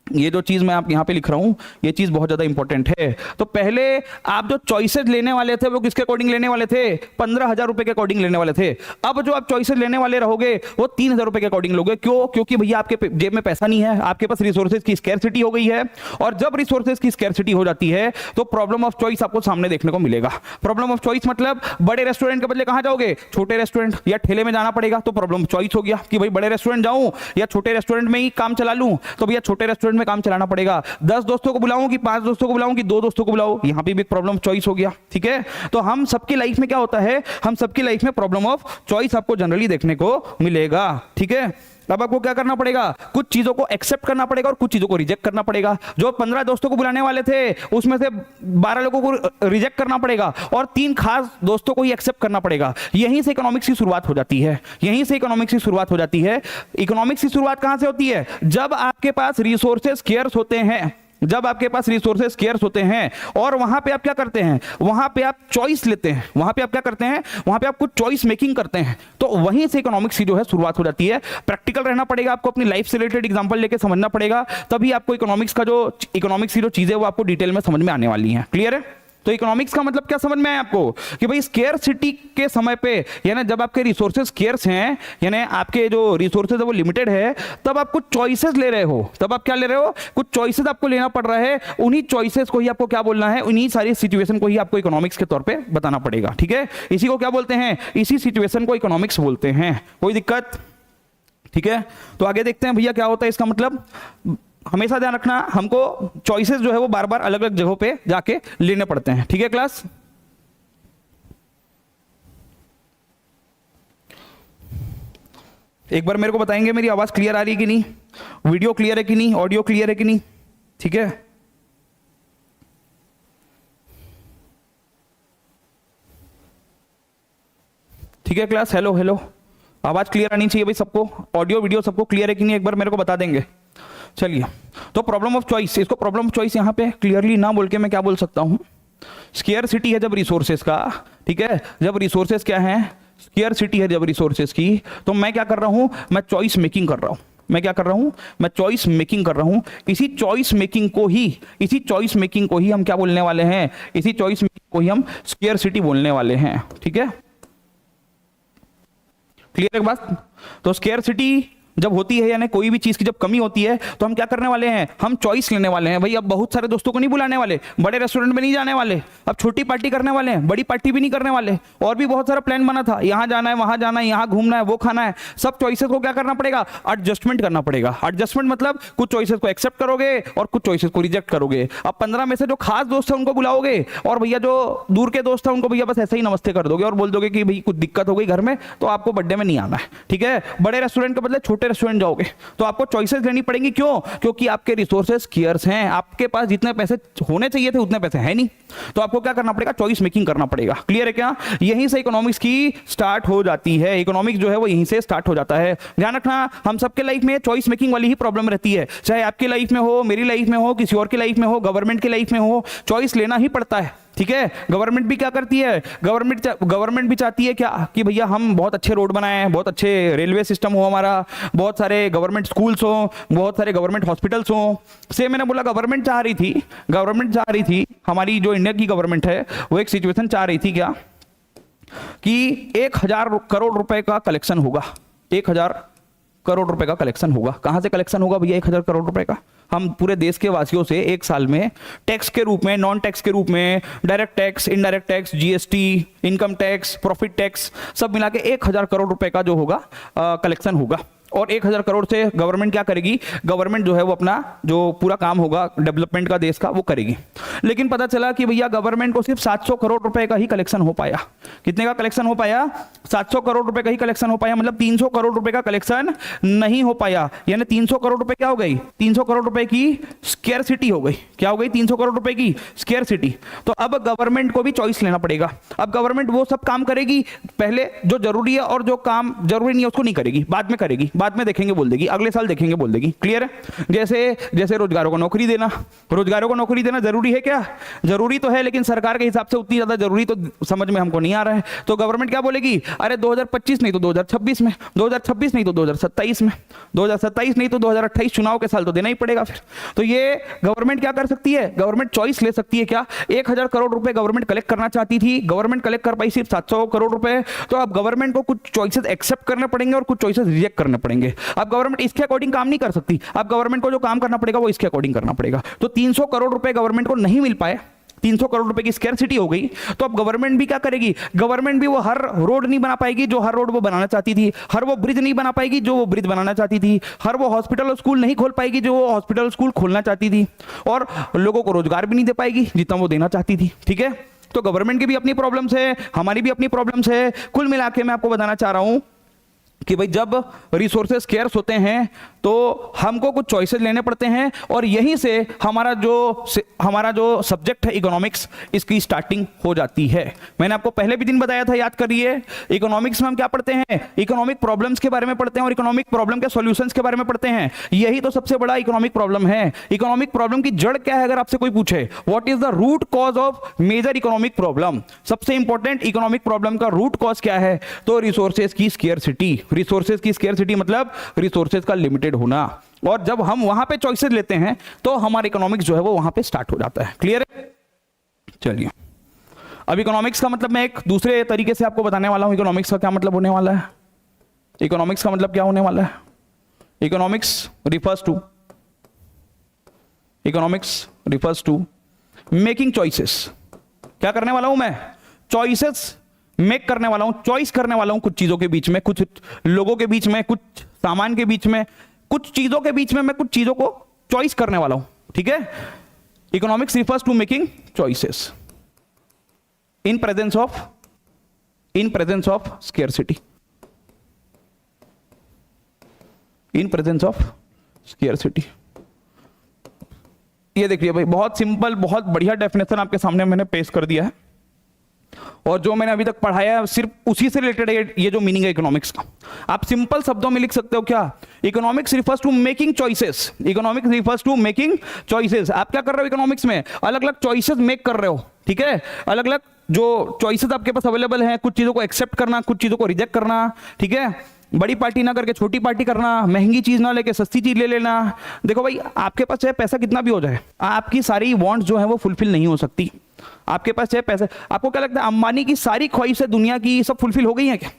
ये जो चीज मैं आप यहाँ पे लिख रहा हूं, ये चीज बहुत ज्यादा इंपॉर्टेंट है। तो पहले आप जो चॉइसेस लेने वाले थे वो किसके अकॉर्डिंग लेने वाले थे? 15,000 रुपए के अकॉर्डिंग लेने वाले थे। अब जो आप चॉइसेस लेने वाले रहोगे वो 3,000 रुपए के अकॉर्डिंग लोगे। क्यों? क्योंकि भैया आपके जेब में पैसा नहीं है, आपके पास रिसोर्सेज की स्कैरसिटी हो गई है, और जब रिसोर्सेज की स्कैरसिटी हो जाती है तो प्रॉब्लम ऑफ चॉइस आपको सामने देखने को मिलेगा। प्रॉब्लम ऑफ चॉइस मतलब बड़े रेस्टोरेंट के बदले कहां जाओगे? छोटे रेस्टोरेंट या ठेले में जाना पड़ेगा। तो प्रॉब्लम ऑफ चॉइस हो गया कि भाई बड़े रेस्टोरेंट जाऊं या छोटे रेस्टोरेंट में ही काम चला लूं। तो भैया छोटे रेस्टोरेंट में काम चलाना पड़ेगा। 10 दोस्तों को बुलाऊं कि 5 दोस्तों को बुलाऊं कि 2 दोस्तों को बुलाऊं, यहां पे भी प्रॉब्लम चॉइस हो गया। ठीक है, तो हम सबकी लाइफ में क्या होता है, हम सबकी लाइफ में प्रॉब्लम ऑफ चॉइस आपको जनरली देखने को मिलेगा। ठीक है, अब आपको क्या करना पड़ेगा? कुछ चीजों को एक्सेप्ट करना पड़ेगा और कुछ चीजों को रिजेक्ट करना पड़ेगा। जो 15 दोस्तों को बुलाने वाले थे उसमें से 12 लोगों को रिजेक्ट करना पड़ेगा और 3 खास दोस्तों को ही एक्सेप्ट करना पड़ेगा। यहीं से इकोनॉमिक्स की शुरुआत हो जाती है। यहीं से इकोनॉमिक्स की शुरुआत हो जाती है। इकोनॉमिक्स की शुरुआत कहां से होती है? जब आपके पास रिसोर्सेज स्केर्स होते हैं, जब आपके पास रिसोर्सेज स्केर्स होते हैं, और वहां पे आप क्या करते हैं? वहां पे आप चॉइस लेते हैं। वहां पे आप क्या करते हैं? वहां पे आप कुछ चॉइस मेकिंग करते हैं। तो वहीं से इकोनॉमिक्स की जो है शुरुआत हो जाती है। प्रैक्टिकल रहना पड़ेगा आपको, अपनी लाइफ से रिलेटेड एग्जांपल लेके समझना पड़ेगा, तभी आपको इकोनॉमिक्स की जो चीजें वो आपको डिटेल में समझ में आने वाली हैं। क्लियर है? तो इकोनॉमिक्स का मतलब क्या समझ में आया आपको कि भाई स्केर्सिटी के समय पे, यानी जब आपके रिसोर्सेज स्केर्स हैं, यानी आपके जो रिसोर्सेज है वो लिमिटेड है, तब आप कुछ चॉइसेस ले रहे हो। तब आप क्या ले रहे हो? कुछ चॉइसेस आपको लेना पड़ रहा है। उन्हीं चॉइसेस को ही आपको क्या बोलना है? उन्हीं सारी सिचुएशन को ही आपको इकोनॉमिक्स के तौर पे बताना पड़ेगा। ठीक है, इसी को क्या बोलते हैं? इसी सिचुएशन को इकोनॉमिक्स बोलते हैं। कोई दिक्कत? ठीक है, तो आगे देखते हैं भैया क्या होता है इसका मतलब। हमेशा ध्यान रखना, हमको चॉइसेस जो है वो बार बार अलग अलग जगहों पे जाके लेने पड़ते हैं। ठीक है क्लास? एक बार मेरे को बताएंगे मेरी आवाज क्लियर आ रही है कि नहीं, वीडियो क्लियर है कि नहीं, ऑडियो क्लियर है कि नहीं? ठीक है, ठीक है क्लास? हेलो हेलो, आवाज क्लियर आनी चाहिए भाई सबको। ऑडियो वीडियो सबको क्लियर है कि नहीं, एक बार मेरे को बता देंगे। चलिए, तो प्रॉब्लम ऑफ चॉइस, इसको प्रॉब्लम ऑफ चॉइस यहां पे क्लियरली ना बोल के मैं क्या बोल सकता हूं? स्केर्सिटी है जब रिसोर्सेज का, ठीक है, जब रिसोर्सेज क्या है? स्केर्सिटी है जब रिसोर्सेज की, तो मैं क्या कर रहा हूं? मैं चॉइस मेकिंग कर रहा हूं। मैं क्या कर रहा हूं? मैं चॉइस मेकिंग कर रहा हूं। इसी चॉइस मेकिंग को ही हम क्या बोलने वाले हैं? इसी चॉइस मेकिंग को ही हम स्केर्सिटी बोलने वाले हैं। ठीक है, क्लियर है बात? तो स्केर्सिटी जब होती है, यानी कोई भी चीज की जब कमी होती है, तो हम क्या करने वाले हैं? हम चॉइस लेने वाले हैं। भाई अब बहुत सारे दोस्तों को नहीं बुलाने वाले, बड़े रेस्टोरेंट में नहीं जाने वाले, अब छोटी पार्टी करने वाले हैं, बड़ी पार्टी भी नहीं करने वाले। और भी बहुत सारा प्लान बना था, यहाँ जाना है, वहां जाना है, यहाँ घूमना है, वो खाना है। सब चॉइसेस को क्या करना पड़ेगा? एडजस्टमेंट करना पड़ेगा। एडजस्टमेंट मतलब कुछ चॉइसेस को एक्सेप्ट करोगे और कुछ चॉइसेस को रिजेक्ट करोगे। अब 15 में से जो खास दोस्त है उनको बुलाओगे, और भैया जो दूर के दोस्त है उनको भैया बस ऐसे ही नमस्ते कर दोगे और बोल दोगे कि भाई कुछ दिक्कत हो गई घर में, तो आपको बर्थडे में नहीं आना है। ठीक है, बड़े रेस्टोरेंट के बदले छोटे रेस्टोरेंट जाओगे, तो आपको चॉइसेस लेनी पड़ेंगी। क्यों? क्योंकि आपके रिसोर्सेज स्केर्स हैं, आपके पास जितने पैसे होने चाहिए थे उतने पैसे हैं नहीं, तो आपको क्या करना पड़ेगा? चॉइस मेकिंग करना पड़ेगा। क्लियर है क्या? यहीं से इकोनॉमिक्स की स्टार्ट हो जाती है। इकोनॉमिक्स जो है वो यहीं से स्टार्ट हो जाता है। ध्यान रखना, हम सबके लाइफ में चॉइस मेकिंग वाली ही प्रॉब्लम रहती है, चाहे आपकी लाइफ में हो, मेरी लाइफ में हो, किसी और की लाइफ में हो, गवर्नमेंट की लाइफ में हो, चॉइस लेना ही पड़ता है। ठीक है, गवर्नमेंट भी क्या करती है? गवर्नमेंट भी चाहती है क्या कि भैया हम बहुत अच्छे रोड बनाएं, बहुत अच्छे रेलवे सिस्टम हो हमारा, बहुत सारे गवर्नमेंट स्कूल्स हो, बहुत सारे गवर्नमेंट हॉस्पिटल्स हो। से मैंने बोला गवर्नमेंट चाह रही थी, हमारी जो इंडिया की गवर्नमेंट है वो एक सिचुएशन चाह रही थी क्या कि 1,000 करोड़ रुपए का कलेक्शन होगा। 1,000 करोड़ रुपए का कलेक्शन होगा। कहां से कलेक्शन होगा भैया 1,000 करोड़ रुपए का? हम पूरे देश के वासियों से एक साल में टैक्स के रूप में, नॉन टैक्स के रूप में, direct tax, indirect tax, GST, income tax, profit tax, सब मिला के 1,000 करोड़ रुपए का जो होगा कलेक्शन होगा। और 1,000 करोड़ से गवर्नमेंट क्या करेगी? गवर्नमेंट जो है वो अपना जो पूरा काम होगा डेवलपमेंट का देश का वो करेगी। लेकिन पता चला कि भैया गवर्नमेंट को सिर्फ 700 करोड़ रुपए का ही कलेक्शन हो पाया। कितने का कलेक्शन हो पाया? 700 करोड़ रुपए का ही कलेक्शन हो पाया, मतलब 300 करोड़ रुपए का कलेक्शन नहीं हो पाया। यानी 300 करोड़ रुपए क्या हो गई? 300 करोड़ रुपए की स्केर्सिटी हो गई। क्या हो गई? 300 करोड़ रुपए की स्केर्सिटी। तो अब गवर्नमेंट को भी चॉइस लेना पड़ेगा। अब गवर्नमेंट वो सब काम करेगी, पहले जो जरूरी है और जो काम जरूरी नहीं है उसको नहीं करेगी, बाद में करेगी, बाद में देखेंगे बोल देगी, अगले साल देखेंगे बोल देगी। क्लियर है? जैसे रोजगारों को नौकरी देना, रोजगारों को नौकरी देना जरूरी है क्या? जरूरी तो है, लेकिन सरकार के हिसाब से उतनी ज्यादा जरूरी तो समझ में हमको नहीं आ रहा है। तो गवर्नमेंट क्या बोलेगी? अरे 2025 नहीं तो 2026 में, 2026 नहीं तो 2027 में, 2027 नहीं तो 2028 चुनाव के साल तो देना ही पड़ेगा। फिर? तो ये गवर्नमेंट क्या कर सकती है, गवर्नमेंट चॉइस ले सकती है क्या? 1000 करोड़ रुपए गवर्नमेंट कलेक्ट करना चाहती थी, गवर्नमेंट कलेक्ट कर पाई सिर्फ 700 करोड़ रुपए। तो अब गवर्नमेंट को कुछ चॉइसेस एक्सेप्ट करने पड़ेंगे और कुछ चॉइसेस रिजेक्ट करने पड़ेंगे। अब गवर्नमेंट इसके अकॉर्डिंग काम नहीं कर सकती, अब गवर्नमेंट को जो काम करना पड़ेगा वो इसके अकॉर्डिंग करना पड़ेगा। तो 300 करोड़ रुपए गवर्नमेंट को नहीं मिल पाए, 300 करोड़ रुपए की स्कैरसिटी हो गई, तो अब गवर्नमेंट भी क्या करेगी, गवर्नमेंट भी वो हर रोड नहीं बना पाएगी जो हर रोड वो बनाना चाहती थी, हर वो ब्रिज नहीं बना पाएगी जो वो ब्रिज बनाना चाहती थी, हर वो हॉस्पिटल और स्कूल नहीं खोल पाएगी जो वो हॉस्पिटल स्कूल खोलना चाहती थी, और लोगों को रोजगार भी नहीं दे पाएगी जितना वो देना चाहती थी। ठीक है, तो गवर्नमेंट की भी अपनी प्रॉब्लम्स है, हमारी भी अपनी प्रॉब्लम्स है। कुल मिला के मैं आपको बताना चाह रहा हूं कि भाई जब रिसोर्सेज स्केर्स होते हैं तो हमको कुछ चॉइसेस लेने पड़ते हैं, और यहीं से हमारा जो सब्जेक्ट है इकोनॉमिक्स, इसकी स्टार्टिंग हो जाती है। मैंने आपको पहले भी दिन बताया था, याद करिए, इकोनॉमिक्स में हम क्या पढ़ते हैं, इकोनॉमिक प्रॉब्लम्स के बारे में पढ़ते हैं और इकोनॉमिक प्रॉब्लम के सॉल्यूशंस के बारे में पढ़ते हैं। यही तो सबसे बड़ा इकोनॉमिक प्रॉब्लम है। इकोनॉमिक प्रॉब्लम की जड़ क्या है, अगर आपसे कोई पूछे what is the root cause of major economic problem, सबसे इंपॉर्टेंट इकोनॉमिक प्रॉब्लम का रूट कॉज क्या है, तो रिसोर्सेज की स्केर्सिटी। रिसोर्सेज की स्केर्सिटी मतलब रिसोर्सेज का लिमिटेड होना, और जब हम वहां पे चॉइसेस लेते हैं तो हमारा इकोनॉमिक्स जो है वो वहां पे स्टार्ट हो जाता है। क्लियर है? चलिए, अब इकोनॉमिक्स का मतलब मैं एक दूसरे तरीके से आपको बताने वाला हूं। इकोनॉमिक्स का क्या मतलब होने वाला है, इकोनॉमिक्स का मतलब क्या होने वाला है, economics refers to making choices. क्या करने वाला हूं मैं, चॉइसेस मेक करने वाला हूं, चॉइस करने वाला हूं कुछ चीजों के बीच में, कुछ लोगों के बीच में, कुछ सामान के बीच में, कुछ चीजों के बीच में मैं कुछ चीजों को चॉइस करने वाला हूं। ठीक है, economics refers to making choices in presence of scarcity, in presence of scarcity. ये देखिए भाई, बहुत सिंपल, बहुत बढ़िया डेफिनेशन आपके सामने मैंने पेश कर दिया है, और जो मैंने अभी तक पढ़ाया है सिर्फ उसी से रिलेटेड है ये जो मीनिंग है इकोनॉमिक्स का। आप सिंपल शब्दों में लिख सकते हो क्या, economics refers to making choices, economics refers to making choices. आप क्या कर रहे हो इकोनॉमिक्स में, अलग अलग चॉइसेस मेक कर रहे हो। ठीक है, अलग अलग जो चॉइसेस आपके पास अवेलेबल हैं, कुछ चीजों को एक्सेप्ट करना, कुछ चीजों को रिजेक्ट करना। ठीक है, बड़ी पार्टी ना करके छोटी पार्टी करना, महंगी चीज ना लेके सस्ती चीज ले लेना। देखो भाई, आपके पास चाहे पैसा कितना भी हो जाए, आपकी सारी वांट्स जो है वो फुलफिल नहीं हो सकती। आपके पास चाहे पैसा, आपको क्या लगता है अंबानी की सारी ख्वाहिशें दुनिया की सब फुलफिल हो गई हैं क्या?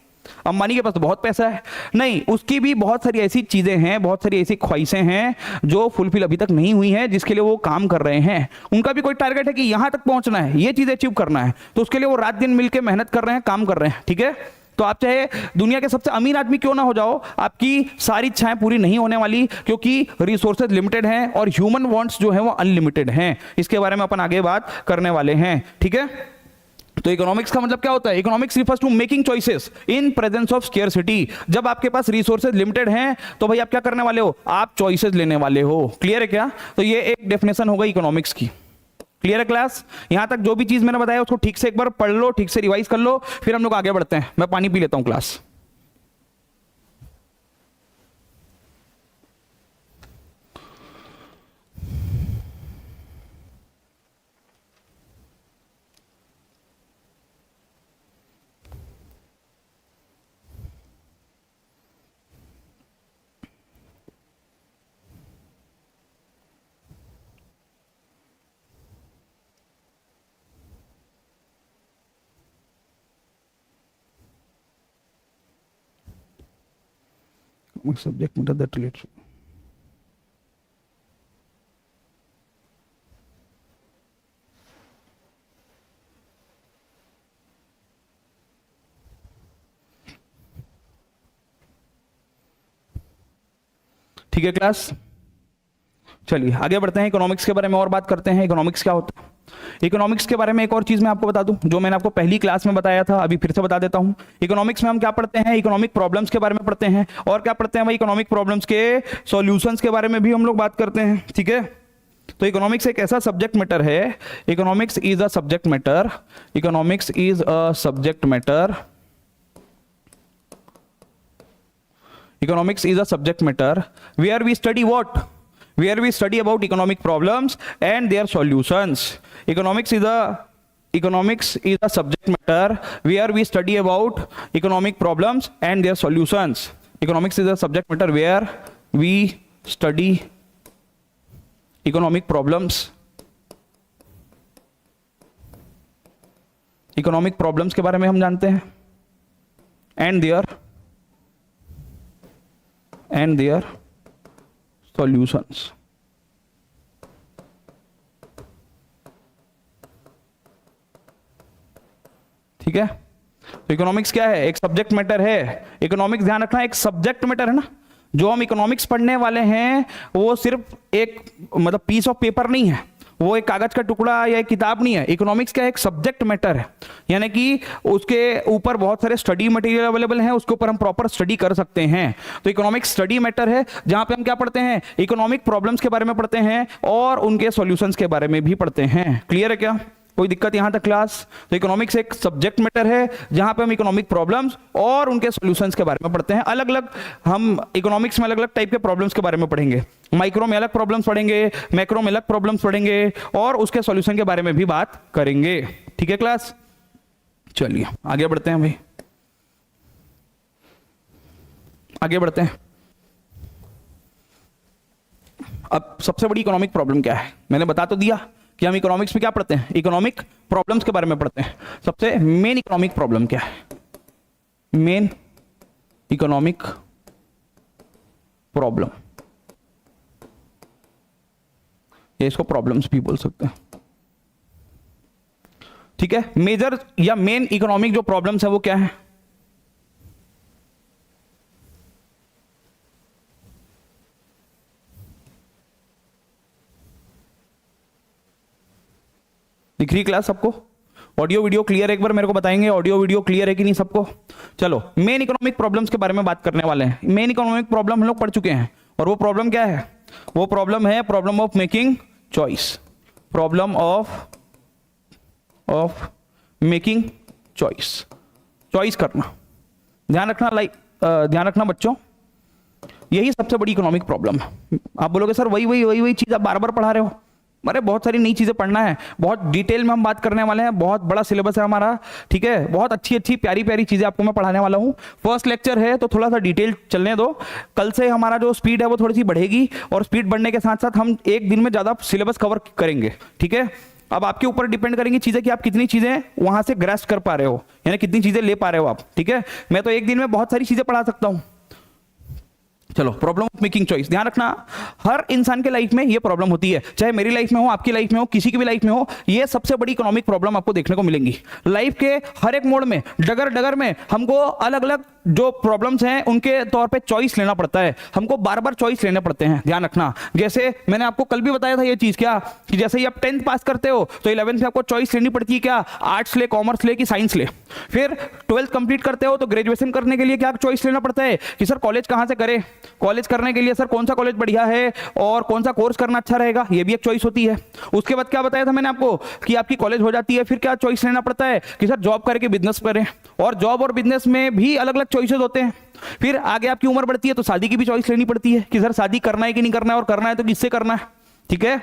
अंबानी के पास तो बहुत पैसा है, नहीं, उसकी भी बहुत सारी ऐसी चीजें हैं, बहुत सारी ऐसी ख्वाहिशें हैं जो फुलफिल अभी तक नहीं हुई हैं, जिसके लिए वो काम कर रहे हैं। उनका भी कोई टारगेट है कि यहां तक पहुंचना है, ये चीज अचीव करना है, तो उसके लिए वो रात दिन मिलकर मेहनत कर रहे हैं, काम कर रहे हैं। ठीक है, तो आप चाहे दुनिया के सबसे अमीर आदमी क्यों ना हो जाओ, आपकी सारी इच्छाएं पूरी नहीं होने वाली, क्योंकि रिसोर्सेज लिमिटेड हैं और ह्यूमन वांट्स जो है वो अनलिमिटेड हैं। इसके बारे में अपन आगे बात करने वाले हैं। ठीक है, तो इकोनॉमिक्स का मतलब क्या होता है, economics refers to making choices in presence of scarcity. जब आपके पास रिसोर्सेज लिमिटेड हैं तो भाई आप क्या करने वाले हो, आप चॉइसेस लेने वाले हो। क्लियर है क्या? तो ये एक डेफिनेशन हो गई इकोनॉमिक्स की। क्लियर है क्लास? यहां तक जो भी चीज मैंने बताया उसको ठीक से एक बार पढ़ लो, ठीक से रिवाइज कर लो, फिर हम लोग आगे बढ़ते हैं। मैं पानी पी लेता हूं class. Subject matter that relates. ठीक है क्लास, चलिए आगे बढ़ते हैं, इकोनॉमिक्स के बारे में और बात करते हैं। इकोनॉमिक्स क्या होता है, इकोनॉमिक्स के बारे में एक और चीज मैं आपको बता दूं जो मैंने आपको पहली क्लास में बताया था, अभी फिर से बता देता हूं। इकोनॉमिक्स में हम क्या पढ़ते हैं, इकोनॉमिक प्रॉब्लम्स के बारे में पढ़ते हैं, और क्या पढ़ते हैं भाई, इकोनॉमिक प्रॉब्लम्स के सॉल्यूशंस के बारे में भी हम लोग बात करते हैं। ठीक है, तो इकोनॉमिक्स एक ऐसा सब्जेक्ट मैटर है, economics is a subject matter, economics is a subject matter, economics is a subject matter where we study what, where we study about economic problems and their solutions. Economics is a subject matter where we study about economic problems and their solutions. Economics is a subject matter where we study economic problems, economic problems के बारे में हम जानते हैं, एंड देयर सॉल्यूशंस। ठीक है, तो इकोनॉमिक्स क्या है? एक सब्जेक्ट मैटर है। इकोनॉमिक्स ध्यान रखना एक सब्जेक्ट मैटर है ना। जो हम इकोनॉमिक्स पढ़ने वाले हैं वो सिर्फ एक मतलब पीस ऑफ पेपर नहीं है, वो एक कागज का टुकड़ा या एक किताब नहीं है। इकोनॉमिक्स का एक सब्जेक्ट मैटर है, यानी कि उसके ऊपर बहुत सारे स्टडी मटेरियल अवेलेबल हैं, उसके ऊपर हम प्रॉपर स्टडी कर सकते हैं। तो इकोनॉमिक्स स्टडी मैटर है, जहां पे हम क्या पढ़ते हैं? इकोनॉमिक प्रॉब्लम्स के बारे में पढ़ते हैं और उनके सॉल्यूशंस के बारे में भी पढ़ते हैं। क्लियर है क्या? कोई दिक्कत यहां तक क्लास? तो इकोनॉमिक्स एक सब्जेक्ट मैटर है जहां पे हम इकोनॉमिक प्रॉब्लम्स और उनके सॉल्यूशंस के बारे में पढ़ते हैं। अलग अलग हम इकोनॉमिक्स में अलग अलग टाइप के प्रॉब्लम्स के बारे में पढ़ेंगे। माइक्रो में अलग प्रॉब्लम्स पढ़ेंगे, मैक्रो में अलग प्रॉब्लम्स पढ़ेंगे और उसके सॉल्यूशन के बारे में भी बात करेंगे। ठीक है क्लास, चलिए आगे बढ़ते हैं भाई, आगे बढ़ते हैं। अब सबसे बड़ी इकोनॉमिक प्रॉब्लम क्या है? मैंने बता तो दिया कि हम इकोनॉमिक्स में क्या पढ़ते हैं? इकोनॉमिक प्रॉब्लम्स के बारे में पढ़ते हैं। सबसे मेन इकोनॉमिक प्रॉब्लम क्या है? मेन इकोनॉमिक प्रॉब्लम, ये इसको प्रॉब्लम्स भी बोल सकते हैं। ठीक है, मेजर या मेन इकोनॉमिक जो प्रॉब्लम्स है वो क्या है? दिख रही क्लास सबको? ऑडियो वीडियो क्लियर है? एक बार मेरे को बताएंगे ऑडियो वीडियो क्लियर है कि नहीं सबको? चलो मेन इकोनॉमिक प्रॉब्लम्स के बारे में बात करने वाले हैं। मेन इकोनॉमिक प्रॉब्लम हम लोग पढ़ चुके हैं, और वो प्रॉब्लम क्या है? वो प्रॉब्लम है problem of making choice. Problem of making choice, choice करना। ध्यान रखना ध्यान रखना बच्चों, यही सबसे बड़ी इकोनॉमिक प्रॉब्लम है। आप बोलोगे सर वही चीज आप बार बार पढ़ा रहे हो। अरे बहुत सारी नई चीजें पढ़ना है, बहुत डिटेल में हम बात करने वाले हैं, बहुत बड़ा सिलेबस है हमारा। ठीक है, बहुत अच्छी प्यारी चीजें आपको मैं पढ़ाने वाला हूँ। फर्स्ट लेक्चर है तो थोड़ा सा डिटेल चलने दो। कल से हमारा जो स्पीड है वो थोड़ी सी बढ़ेगी, और स्पीड बढ़ने के साथ साथ हम एक दिन में ज्यादा सिलेबस कवर करेंगे। ठीक है, अब आपके ऊपर डिपेंड करेंगी चीजें कि आप कितनी चीजें वहां से ग्रैस्प कर पा रहे हो, यानी कितनी चीजें ले पा रहे हो आप। ठीक है, मैं तो एक दिन में बहुत सारी चीजें पढ़ा सकता हूँ। चलो, प्रॉब्लम ऑफ मेकिंग चॉइस ध्यान रखना, हर इंसान के लाइफ में ये प्रॉब्लम होती है, चाहे मेरी लाइफ में हो, आपकी लाइफ में हो, किसी की भी लाइफ में हो। ये सबसे बड़ी इकोनॉमिक प्रॉब्लम आपको देखने को मिलेंगी लाइफ के हर एक मोड़ में, डगर डगर में। हमको अलग अलग जो प्रॉब्लम्स हैं उनके तौर पे चॉइस लेना पड़ता है, हमको बार बार चॉइस लेने पड़ते हैं। ध्यान रखना, जैसे मैंने आपको कल भी बताया था ये चीज, क्या कि जैसे ही आप 10th पास करते हो तो 11th में आपको चॉइस लेनी पड़ती है, क्या आर्ट्स ले, कॉमर्स ले कि साइंस ले। फिर 12th कंप्लीट करते हो तो ग्रेजुएशन करने के लिए क्या चॉइस लेना पड़ता है कि सर कॉलेज कहां से करें, कॉलेज करने के लिए सर कौन सा कॉलेज बढ़िया है और कौन सा कोर्स करना अच्छा रहेगा, ये भी एक चॉइस होती है। उसके बाद क्या बताया था मैंने आपको कि आपकी कॉलेज हो जाती है, फिर क्या चॉइस लेना पड़ता है कि सर जॉब करके बिजनेस करें, और जॉब और बिजनेस में भी अलग अलग चॉइसेस होते हैं। फिर आगे आपकी उम्र बढ़ती है तो शादी की भी चॉइस लेनी पड़ती है कि सर शादी करना है कि नहीं करना है, और करना है तो किससे करना है। ठीक है,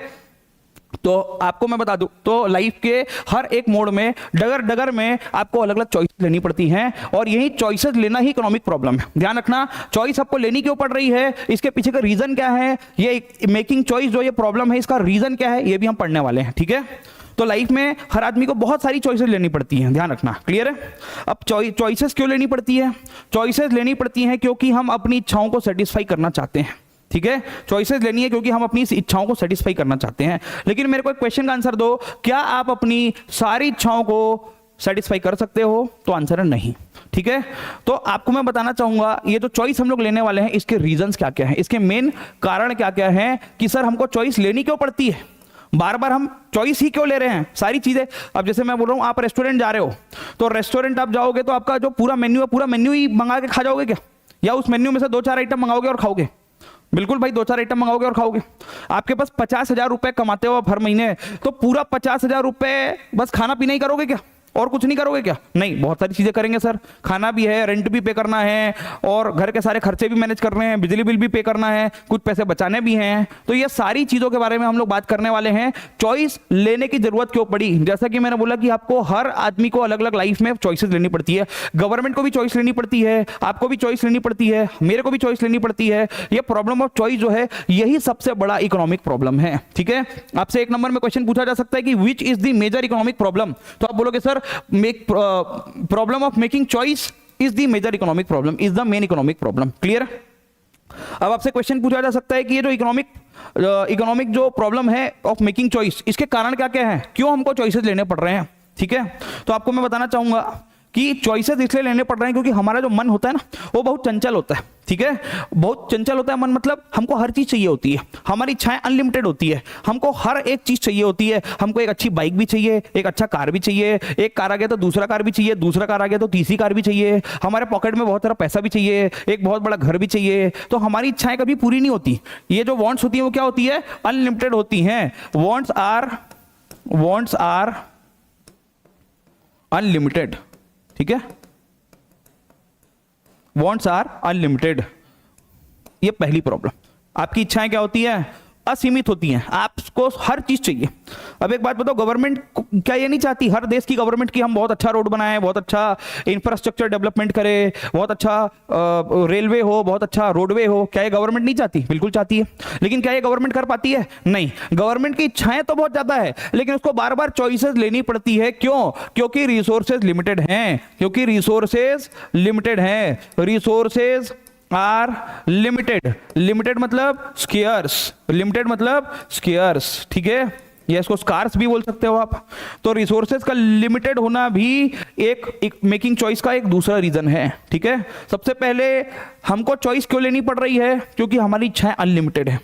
तो आपको मैं बता दूं तो लाइफ के हर एक मोड़ में, डगर डगर में आपको अलग अलग चॉइस लेनी पड़ती हैं, और यही चॉइसेस लेना ही इकोनॉमिक प्रॉब्लम है। ध्यान रखना, चॉइस आपको लेनी क्यों पड़ रही है, इसके पीछे का रीजन क्या है, ये मेकिंग चॉइस जो ये प्रॉब्लम है इसका रीजन क्या है, ये भी हम पढ़ने वाले हैं। ठीक है, तो लाइफ में हर आदमी को बहुत सारी चॉइसेस लेनी पड़ती हैं, ध्यान रखना। क्लियर है? अब चॉइसेस क्यों लेनी पड़ती है? चॉइसेस लेनी पड़ती हैं क्योंकि हम अपनी इच्छाओं को सेटिस्फाई करना चाहते हैं। ठीक है, चॉइसेस लेनी है क्योंकि हम अपनी इच्छाओं को सेटिस्फाई करना चाहते हैं। लेकिन मेरे को एक क्वेश्चन का आंसर दो, क्या आप अपनी सारी इच्छाओं को सेटिस्फाई कर सकते हो? तो आंसर है नहीं। ठीक है, तो आपको मैं बताना चाहूंगा ये जो चॉइस हम लोग लेने वाले हैं इसके रीजंस क्या क्या है, इसके मेन कारण क्या क्या है कि सर हमको चॉइस लेनी क्यों पड़ती है, बार बार हम चॉइस ही क्यों ले रहे हैं सारी चीजें। अब जैसे मैं बोल रहा हूं आप रेस्टोरेंट जा रहे हो, तो रेस्टोरेंट आप जाओगे तो आपका जो पूरा मेन्यू है पूरा मेन्यू ही मंगा के खा जाओगे क्या, या उस मेन्यू में से 2-4 आइटम मंगाओगे और खाओगे? बिल्कुल भाई, 2-4 आइटम मंगाओगे और खाओगे। आपके पास 50,000 रुपए कमाते हो आप हर महीने, तो पूरा 50,000 रुपए बस खाना पीना ही करोगे क्या? और कुछ नहीं करोगे क्या? नहीं, बहुत सारी चीजें करेंगे सर, खाना भी है, रेंट भी पे करना है, और घर के सारे खर्चे भी मैनेज करने हैं, बिजली बिल भी पे करना है, कुछ पैसे बचाने भी हैं। तो ये सारी चीजों के बारे में हम लोग बात करने वाले हैं। चॉइस लेने की जरूरत क्यों पड़ी? जैसा कि मैंने बोला कि आपको हर आदमी को अलग अलग लाइफ में चॉइसेस लेनी पड़ती है। गवर्नमेंट को भी चॉइस लेनी पड़ती है, आपको भी चॉइस लेनी पड़ती है, मेरे को भी चॉइस लेनी पड़ती है। ये प्रॉब्लम ऑफ चॉइस जो है, यही सबसे बड़ा इकोनॉमिक प्रॉब्लम है। ठीक है, आपसे एक नंबर में क्वेश्चन पूछा जा सकता है कि which is the major economic problem, तो आप बोलोगे sir problem of making choice is the major economic problem, is the main economic problem. Clear? अब आपसे क्वेश्चन पूछा जा सकता है कि ये जो इकोनॉमिक जो प्रॉब्लम है ऑफ मेकिंग चॉइस, इसके कारण क्या क्या है, क्यों हमको चॉइसेस लेने पड़ रहे हैं? ठीक है, तो आपको मैं बताना चाहूंगा कि चॉइसेस इसलिए लेने पड़ रहे हैं क्योंकि हमारा जो मन होता है ना, वो बहुत चंचल होता है। ठीक है, बहुत चंचल होता है मन, मतलब हमको हर चीज चाहिए होती है, हमारी इच्छाएं अनलिमिटेड होती है, हमको हर एक चीज चाहिए होती है। हमको एक अच्छी बाइक भी चाहिए, एक अच्छा कार भी चाहिए, एक कार आ गया तो दूसरा कार भी चाहिए, दूसरा कार आ गया तो तीसरी कार भी चाहिए, हमारे पॉकेट में बहुत सारा पैसा भी चाहिए, एक बहुत बड़ा घर भी चाहिए। तो हमारी इच्छाएं कभी पूरी नहीं होती। ये जो वांट्स होती है वो क्या होती है? अनलिमिटेड होती हैं। Wants are unlimited. ठीक है, वॉन्ट्स आर अनलिमिटेड। ये पहली प्रॉब्लम। आपकी इच्छाएं क्या होती है? असीमित होती हैं, आपको हर चीज चाहिए। अब एक बात बताओ, गवर्नमेंट क्या ये नहीं चाहती, हर देश की गवर्नमेंट की हम बहुत अच्छा रोड बनाएं, बहुत अच्छा इंफ्रास्ट्रक्चर डेवलपमेंट करें, बहुत अच्छा रेलवे हो, बहुत अच्छा रोडवे हो? क्या ये गवर्नमेंट नहीं चाहती? बिल्कुल चाहती है। लेकिन क्या ये गवर्नमेंट कर पाती है? नहीं। गवर्नमेंट की इच्छाएं तो बहुत ज्यादा है, लेकिन उसको बार बार चॉइसेस लेनी पड़ती है। क्यों? क्योंकि रिसोर्सेज लिमिटेड हैं, क्योंकि रिसोर्सेज लिमिटेड हैं। Resources are limited. लिमिटेड मतलब स्केयर्स, लिमिटेड मतलब स्केयर्स। ठीक है, या इसको स्कार्स भी बोल सकते हो आप। तो रिसोर्सेज का लिमिटेड होना भी एक मेकिंग चॉइस का एक दूसरा रीजन है। ठीक है, सबसे पहले हमको चॉइस क्यों लेनी पड़ रही है? क्योंकि हमारी इच्छाएं अनलिमिटेड है।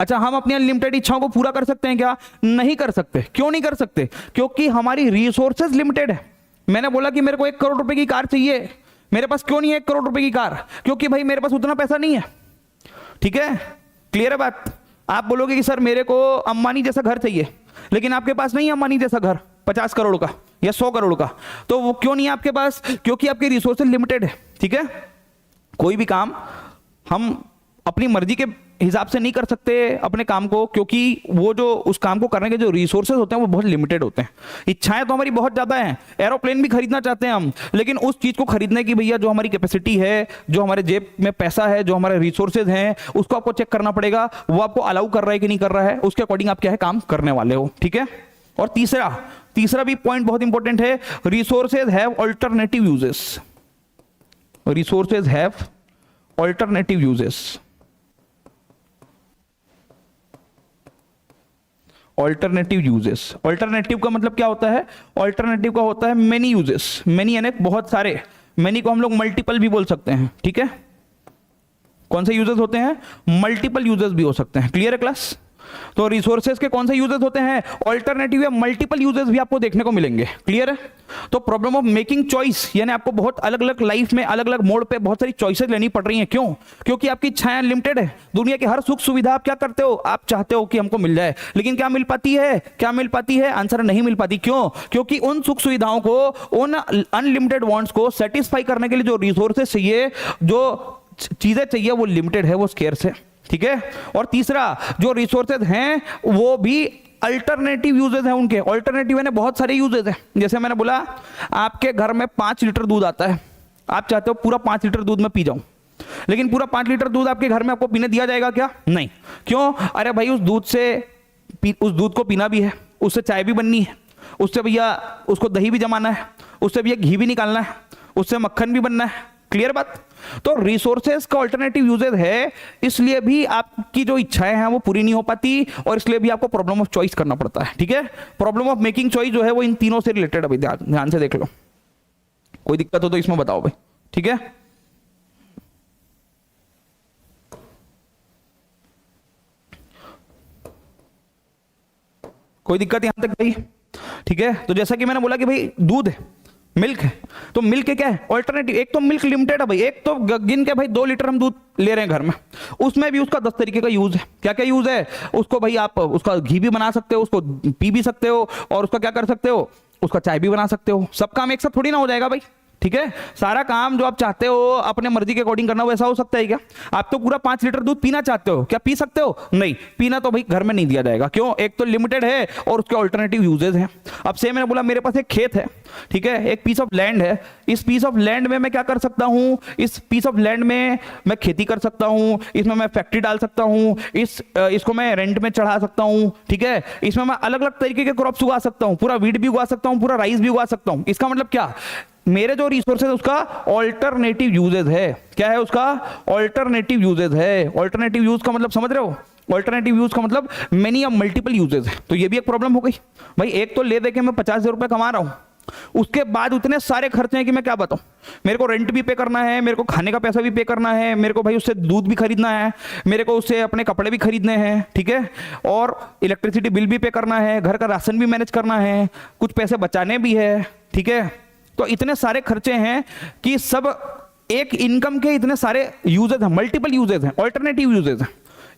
अच्छा, हम अपनी अनलिमिटेड इच्छाओं को पूरा कर सकते हैं क्या? नहीं कर सकते। क्यों नहीं कर सकते? क्योंकि हमारी रिसोर्सेज लिमिटेड है। मैंने बोला कि मेरे को 1 करोड़ रुपए की कार चाहिए, मेरे पास क्यों नहीं है 1 करोड़ रुपए की कार? क्योंकि भाई मेरे पास उतना पैसा नहीं है। ठीक है, क्लियर है बात? आप बोलोगे कि सर मेरे को अंबानी जैसा घर चाहिए, लेकिन आपके पास नहीं है अंबानी जैसा घर 50 करोड़ का या 100 करोड़ का। तो वो क्यों नहीं है आपके पास? क्योंकि आपके रिसोर्सेज लिमिटेड है। ठीक है, कोई भी काम हम अपनी मर्जी के हिसाब से नहीं कर सकते अपने काम को, क्योंकि वो जो उस काम को करने के जो रिसोर्सेज होते हैं वो बहुत लिमिटेड होते हैं। इच्छाएं तो हमारी बहुत ज्यादा हैं, एरोप्लेन भी खरीदना चाहते हैं हम, लेकिन उस चीज को खरीदने की भैया जो हमारी कैपेसिटी है, जो हमारे जेब में पैसा है, जो हमारे रिसोर्सेज हैं, उसको आपको चेक करना पड़ेगा, वो आपको अलाउ कर रहा है कि नहीं कर रहा है, उसके अकॉर्डिंग आप क्या है काम करने वाले हो। ठीक है, और तीसरा भी पॉइंट बहुत इंपॉर्टेंट है, resources have alternative uses. Resources have alternative uses. Alternative uses, alternative का मतलब क्या होता है? ऑल्टरनेटिव का होता है मेनी यूजेस। मेनी यानी बहुत सारे, मेनी को हम लोग मल्टीपल भी बोल सकते हैं। ठीक है, कौन से यूजेस होते हैं? मल्टीपल यूजेस भी हो सकते हैं। क्लियर है क्लास? तो रिसोर्सेज के कौन से यूजेस होते हैं? ऑल्टरनेटिव या मल्टीपल यूजेस भी आपको देखने को मिलेंगे। क्लियर है? तो प्रॉब्लम ऑफ मेकिंग चॉइस, यानी आपको बहुत अलग अलग लाइफ में अलग अलग मोड पे बहुत सारी चॉइसेस लेनी पड़ रही हैं। क्यों? क्योंकि आपकी इच्छाएं लिमिटेड है। दुनिया की हर सुख सुविधा आप क्या करते हो? आप चाहते हो कि हमको मिल जाए, लेकिन क्या मिल पाती है? क्या मिल पाती है? आंसर नहीं मिल पाती। क्यों? क्योंकि उन सुख सुविधाओं को, उन अनलिमिटेड वांट्स को सेटिस्फाई करने के लिए जो रिसोर्सेज चाहिए, जो चीजें चाहिए, वो लिमिटेड है, वो स्केर्स है। ठीक है, और तीसरा, जो रिसोर्सेज हैं वो भी अल्टरनेटिव यूजेस हैं उनके। अल्टरनेटिव है ना, बहुत सारे यूजेस हैं। जैसे मैंने बोला, आपके घर में 5 लीटर दूध आता है, आप चाहते हो पूरा 5 लीटर दूध में पी जाऊं, लेकिन पूरा 5 लीटर दूध आपके घर में आपको पीने दिया जाएगा क्या? नहीं। क्यों? अरे भाई उस दूध को पीना भी है, उससे चाय भी बननी है, उससे भैया उसको दही भी जमाना है, उससे भैया घी भी निकालना है, उससे मक्खन भी बनना है। क्लियर बात? तो रिसोर्सेज का अल्टरनेटिव यूजेज है, इसलिए भी आपकी जो इच्छाएं हैं वो पूरी नहीं हो पाती, और इसलिए भी आपको प्रॉब्लम ऑफ चॉइस करना पड़ता है। ठीक है, प्रॉब्लम ऑफ मेकिंग चॉइस जो है वो इन तीनों से रिलेटेड। अभी ध्यान से देख लो, कोई दिक्कत हो तो इसमें बताओ भाई। ठीक है, कोई दिक्कत यहां तक भाई? ठीक है, तो जैसा कि मैंने बोला कि भाई दूध है, मिल्क है, तो मिल्क क्या है? ऑल्टरनेटिव। एक तो मिल्क लिमिटेड है भाई, एक तो गिन के भाई 2 लीटर हम दूध ले रहे हैं घर में, उसमें भी उसका 10 तरीके का यूज है। क्या क्या यूज है? उसको भाई आप उसका घी भी बना सकते हो, उसको पी भी सकते हो, और उसका क्या कर सकते हो? उसका चाय भी बना सकते हो। सब काम एक साथ थोड़ी ना हो जाएगा भाई, ठीक है। सारा काम जो आप चाहते हो अपने मर्जी के अकॉर्डिंग करना, वैसा हो सकता है क्या? आप तो पूरा 5 लीटर दूध पीना चाहते हो, क्या पी सकते हो? नहीं, पीना तो भाई घर में नहीं दिया जाएगा। क्यों? एक तो लिमिटेड है और उसके ऑल्टरनेटिव यूजेस हैं। अब से मैंने बोला मेरे पास एक खेत है, ठीक है, एक पीस ऑफ लैंड है। इस पीस ऑफ लैंड में मैं क्या कर सकता हूं? इस पीस ऑफ लैंड में मैं खेती कर सकता हूं, इसमें मैं फैक्ट्री डाल सकता हूं, इसको मैं रेंट में चढ़ा सकता हूं, ठीक है। इसमें मैं अलग अलग तरीके के क्रॉप्स उगा सकता हूं, पूरा वीट भी उगा सकता हूं, पूरा राइस भी उगा सकता हूं। इसका मतलब क्या? मेरे जो रिसोर्सेज उसका ऑल्टरनेटिव यूजेज है। क्या है उसका? ऑल्टरनेटिव यूजेज है। ऑल्टरनेटिव यूज का मतलब समझ रहे हो? ऑल्टरनेटिव यूज का मतलब मेनी या मल्टीपल यूजेज है। तो ये भी एक प्रॉब्लम हो गई भाई। एक तो ले दे के मैं 50,000 रुपए कमा रहा हूं, उसके बाद उतने सारे खर्चे हैं कि मैं क्या बताऊं। मेरे को रेंट भी पे करना है, मेरे को खाने का पैसा भी पे करना है, मेरे को भाई उससे दूध भी खरीदना है, मेरे को उससे अपने कपड़े भी खरीदने हैं, ठीक है, और इलेक्ट्रिसिटी बिल भी पे करना है, घर का राशन भी मैनेज करना है, कुछ पैसे बचाने भी है, ठीक है। तो इतने सारे खर्चे हैं कि सब एक इनकम के इतने सारे यूजेज हैं, मल्टीपल यूजेज हैं, ऑल्टरनेटिव यूजेज हैं।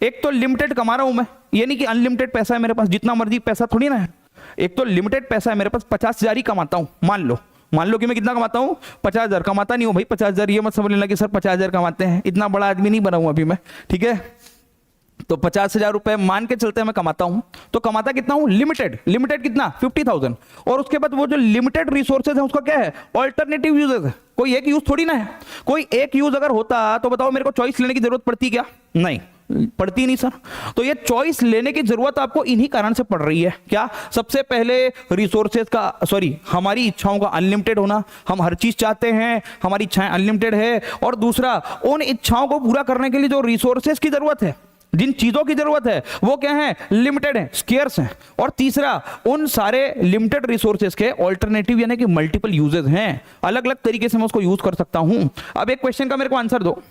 एक तो लिमिटेड कमा रहा हूं मैं, ये नहीं कि अनलिमिटेड पैसा है मेरे पास, जितना मर्जी पैसा थोड़ी ना है। एक तो लिमिटेड पैसा है मेरे पास, 50,000 ही कमाता हूं, मान लो कि मैं कितना कमाता हूं? 50,000। कमाता नहीं हूं भाई 50,000, ये मत समझ लेना कि सर 50,000 कमाते हैं, इतना बड़ा आदमी नहीं बना हूं अभी मैं, ठीक है। तो 50,000 रुपए मान के चलते हैं मैं कमाता हूं। तो कमाता कितना हूं? लिमिटेड कितना? 50,000। और उसके बाद वो जो लिमिटेड रिसोर्सेज है उसका क्या है? ऑल्टरनेटिव यूजेस है। कोई एक यूज थोड़ी ना है। कोई एक यूज अगर होता तो बताओ मेरे को चॉइस लेने की जरूरत पड़ती क्या? नहीं पड़ती नहीं सर। तो ये चॉइस लेने की जरूरत आपको इन्हीं कारण से पड़ रही है। क्या? सबसे पहले रिसोर्सेज का हमारी इच्छाओं का अनलिमिटेड होना, हम हर चीज चाहते हैं, हमारी इच्छाएं अनलिमिटेड है। और दूसरा, उन इच्छाओं को पूरा करने के लिए जो रिसोर्सेज की जरूरत है, जिन चीजों की जरूरत है, वो क्या है? लिमिटेड है, स्केर्स हैं। और तीसरा, उन सारे लिमिटेड रिसोर्सेज के ऑल्टरनेटिव यानी कि मल्टीपल यूजेस हैं, अलग अलग तरीके से मैं उसको यूज कर सकता हूं। अब एक क्वेश्चन का मेरे को आंसर दो,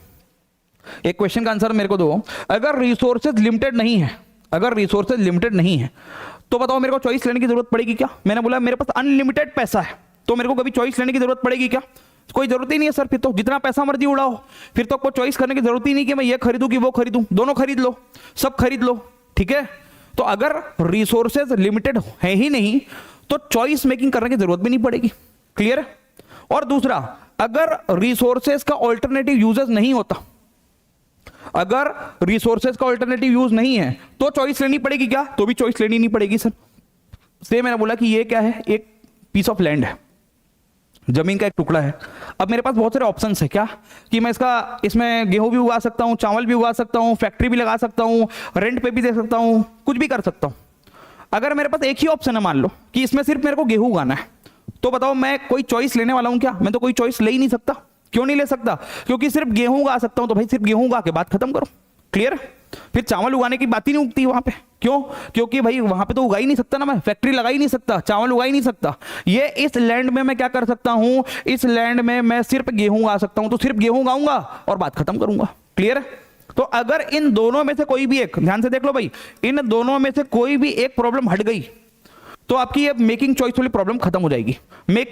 एक क्वेश्चन का आंसर मेरे को दो। अगर रिसोर्सेज लिमिटेड नहीं है, अगर रिसोर्सेज लिमिटेड नहीं है, तो बताओ मेरे को चॉइस लेने की जरूरत पड़ेगी क्या? मैंने बोला मेरे पास अनलिमिटेड पैसा है, तो मेरे को कभी चॉइस लेने की जरूरत पड़ेगी क्या? कोई जरूरत ही नहीं है सर। फिर तो जितना पैसा मर्जी उड़ाओ, फिर तो आपको चॉइस करने की जरूरत ही नहीं कि मैं ये खरीदूं कि वो खरीदूं। दोनों खरीद लो, सब खरीद लो, ठीक है। तो अगर रिसोर्सेज लिमिटेड है ही नहीं तो चॉइस मेकिंग करने की जरूरत भी नहीं पड़ेगी। क्लियर है? और दूसरा, अगर रिसोर्सेज का ऑल्टरनेटिव यूजेस नहीं होता, अगर रिसोर्सेज का ऑल्टरनेटिव यूज नहीं है, तो चॉइस लेनी पड़ेगी क्या? तो भी चॉइस लेनी नहीं पड़ेगी सर। से मैंने बोला कि ये क्या है? एक पीस ऑफ लैंड है, जमीन का एक टुकड़ा है। अब मेरे पास बहुत सारे ऑप्शंस है। क्या? कि मैं इसमें गेहूं भी उगा सकता हूं, चावल भी उगा सकता हूं, फैक्ट्री भी लगा सकता हूं, रेंट पे भी दे सकता हूं, कुछ भी कर सकता हूं। अगर मेरे पास एक ही ऑप्शन है, मान लो कि इसमें सिर्फ मेरे को गेहूं उगाना है, तो बताओ मैं कोई चॉइस लेने वाला हूं क्या? मैं तो कोई चॉइस ले ही नहीं सकता। क्यों नहीं ले सकता? क्योंकि सिर्फ गेहूं उगा सकता हूं, तो भाई सिर्फ गेहूं उगा के बात खत्म करो। क्लियर? फिर चावल उगाने की बात ही नहीं उगती वहां पे। क्यों? क्योंकि भाई वहां पे तो उगा ही नहीं सकता ना, मैं फैक्ट्री लगा ही नहीं सकता, चावल उगा ही नहीं सकता। ये इस लैंड में मैं क्या कर सकता हूं? इस लैंड में मैं सिर्फ गेहूं उगा सकता हूं, तो सिर्फ गेहूं उगाऊंगा और बात खत्म करूंगा। क्लियर? तो अगर इन दोनों में से कोई भी एक, ध्यान से देख लो भाई, इन दोनों में से कोई भी एक प्रॉब्लम हट गई तो आपकी ये मेकिंग चॉइस वाली प्रॉब्लम खत्म हो जाएगी।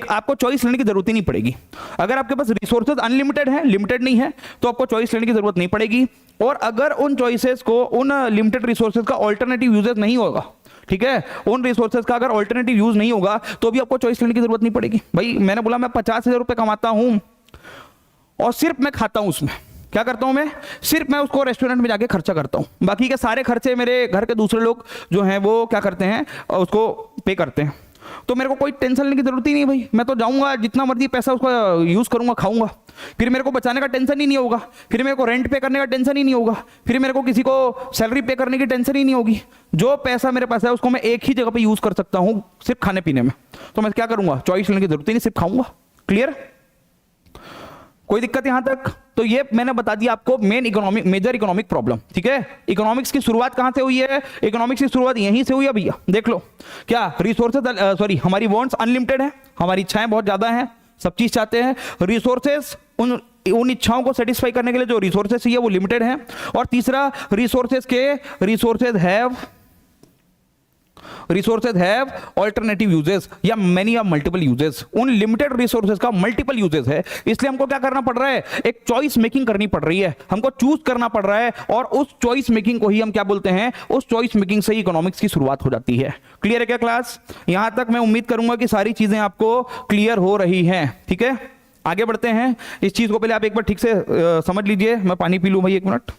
आपको चॉइस लेने की जरूरत ही नहीं पड़ेगी। अगर आपके पास रिसोर्सेज अनलिमिटेड है, लिमिटेड नहीं है, तो आपको चॉइस लेने की जरूरत नहीं पड़ेगी। और अगर उन चॉइसेस को, उन लिमिटेड रिसोर्सेज का ऑल्टरनेटिव यूजेस नहीं होगा, ठीक है, उन रिसोर्सेज का अगर ऑल्टरनेटिव यूज नहीं होगा, तो भी आपको चॉइस लेने की जरूरत नहीं पड़ेगी। भाई मैंने बोला मैं 50,000 रुपए कमाता हूं और सिर्फ मैं खाता हूं, उसमें क्या करता हूं मैं? सिर्फ मैं उसको रेस्टोरेंट में जाके खर्चा करता हूं, बाकी के सारे खर्चे मेरे घर के दूसरे लोग जो हैं वो क्या करते हैं? उसको पे करते हैं। तो मेरे को कोई टेंशन लेने की जरूरत ही नहीं भाई। मैं तो जाऊंगा, जितना मर्जी पैसा उसका यूज करूंगा, खाऊंगा, फिर मेरे को बचाने का टेंशन ही नहीं होगा, फिर मेरे को रेंट पे करने का टेंशन ही नहीं होगा, फिर मेरे को किसी को सैलरी पे करने की टेंशन ही नहीं होगी। जो पैसा मेरे पास है उसको मैं एक ही जगह पे यूज कर सकता हूं, सिर्फ खाने पीने में। तो मैं क्या करूंगा? चॉइस लेने की जरूरत ही नहीं, सिर्फ खाऊंगा। क्लियर? कोई दिक्कत यहां तक? तो ये मैंने बता दिया आपको मेजर इकोनॉमिक प्रॉब्लम, ठीक है। इकोनॉमिक्स की शुरुआत कहां से हुई है? इकोनॉमिक्स की शुरुआत यहीं से हुई है भैया। देख लो, क्या रिसोर्सेज हमारी वांट्स अनलिमिटेड है, हमारी इच्छाएं बहुत ज्यादा हैं, सब चीज चाहते हैं। रिसोर्सेज उन इच्छाओं को सेटिस्फाई करने के लिए जो रिसोर्सेज चाहिए वो लिमिटेड है। और तीसरा, resources have resources have alternative uses या मेनी ऑफ मल्टीपल यूजेस। उन लिमिटेड रिसोर्सेज का मल्टीपल यूजेस है, इसलिए हमको क्या करना पड़ रहा है, एक चॉइस मेकिंग करनी पड़ रही है, हमको चूज करना पड़ रहा है, और उस चॉइस मेकिंग को ही हम क्या बोलते हैं, उस चॉइस मेकिंग से ही इकोनॉमिक्स की शुरुआत हो जाती है। क्लियर है क्या क्लास? यहां तक मैं उम्मीद करूंगा कि सारी चीजें आपको क्लियर हो रही हैं। ठीक है, आगे बढ़ते हैं। इस चीज को पहले आप एक बार ठीक से समझ लीजिए। मैं पानी पी लूं भाई, 1 मिनट।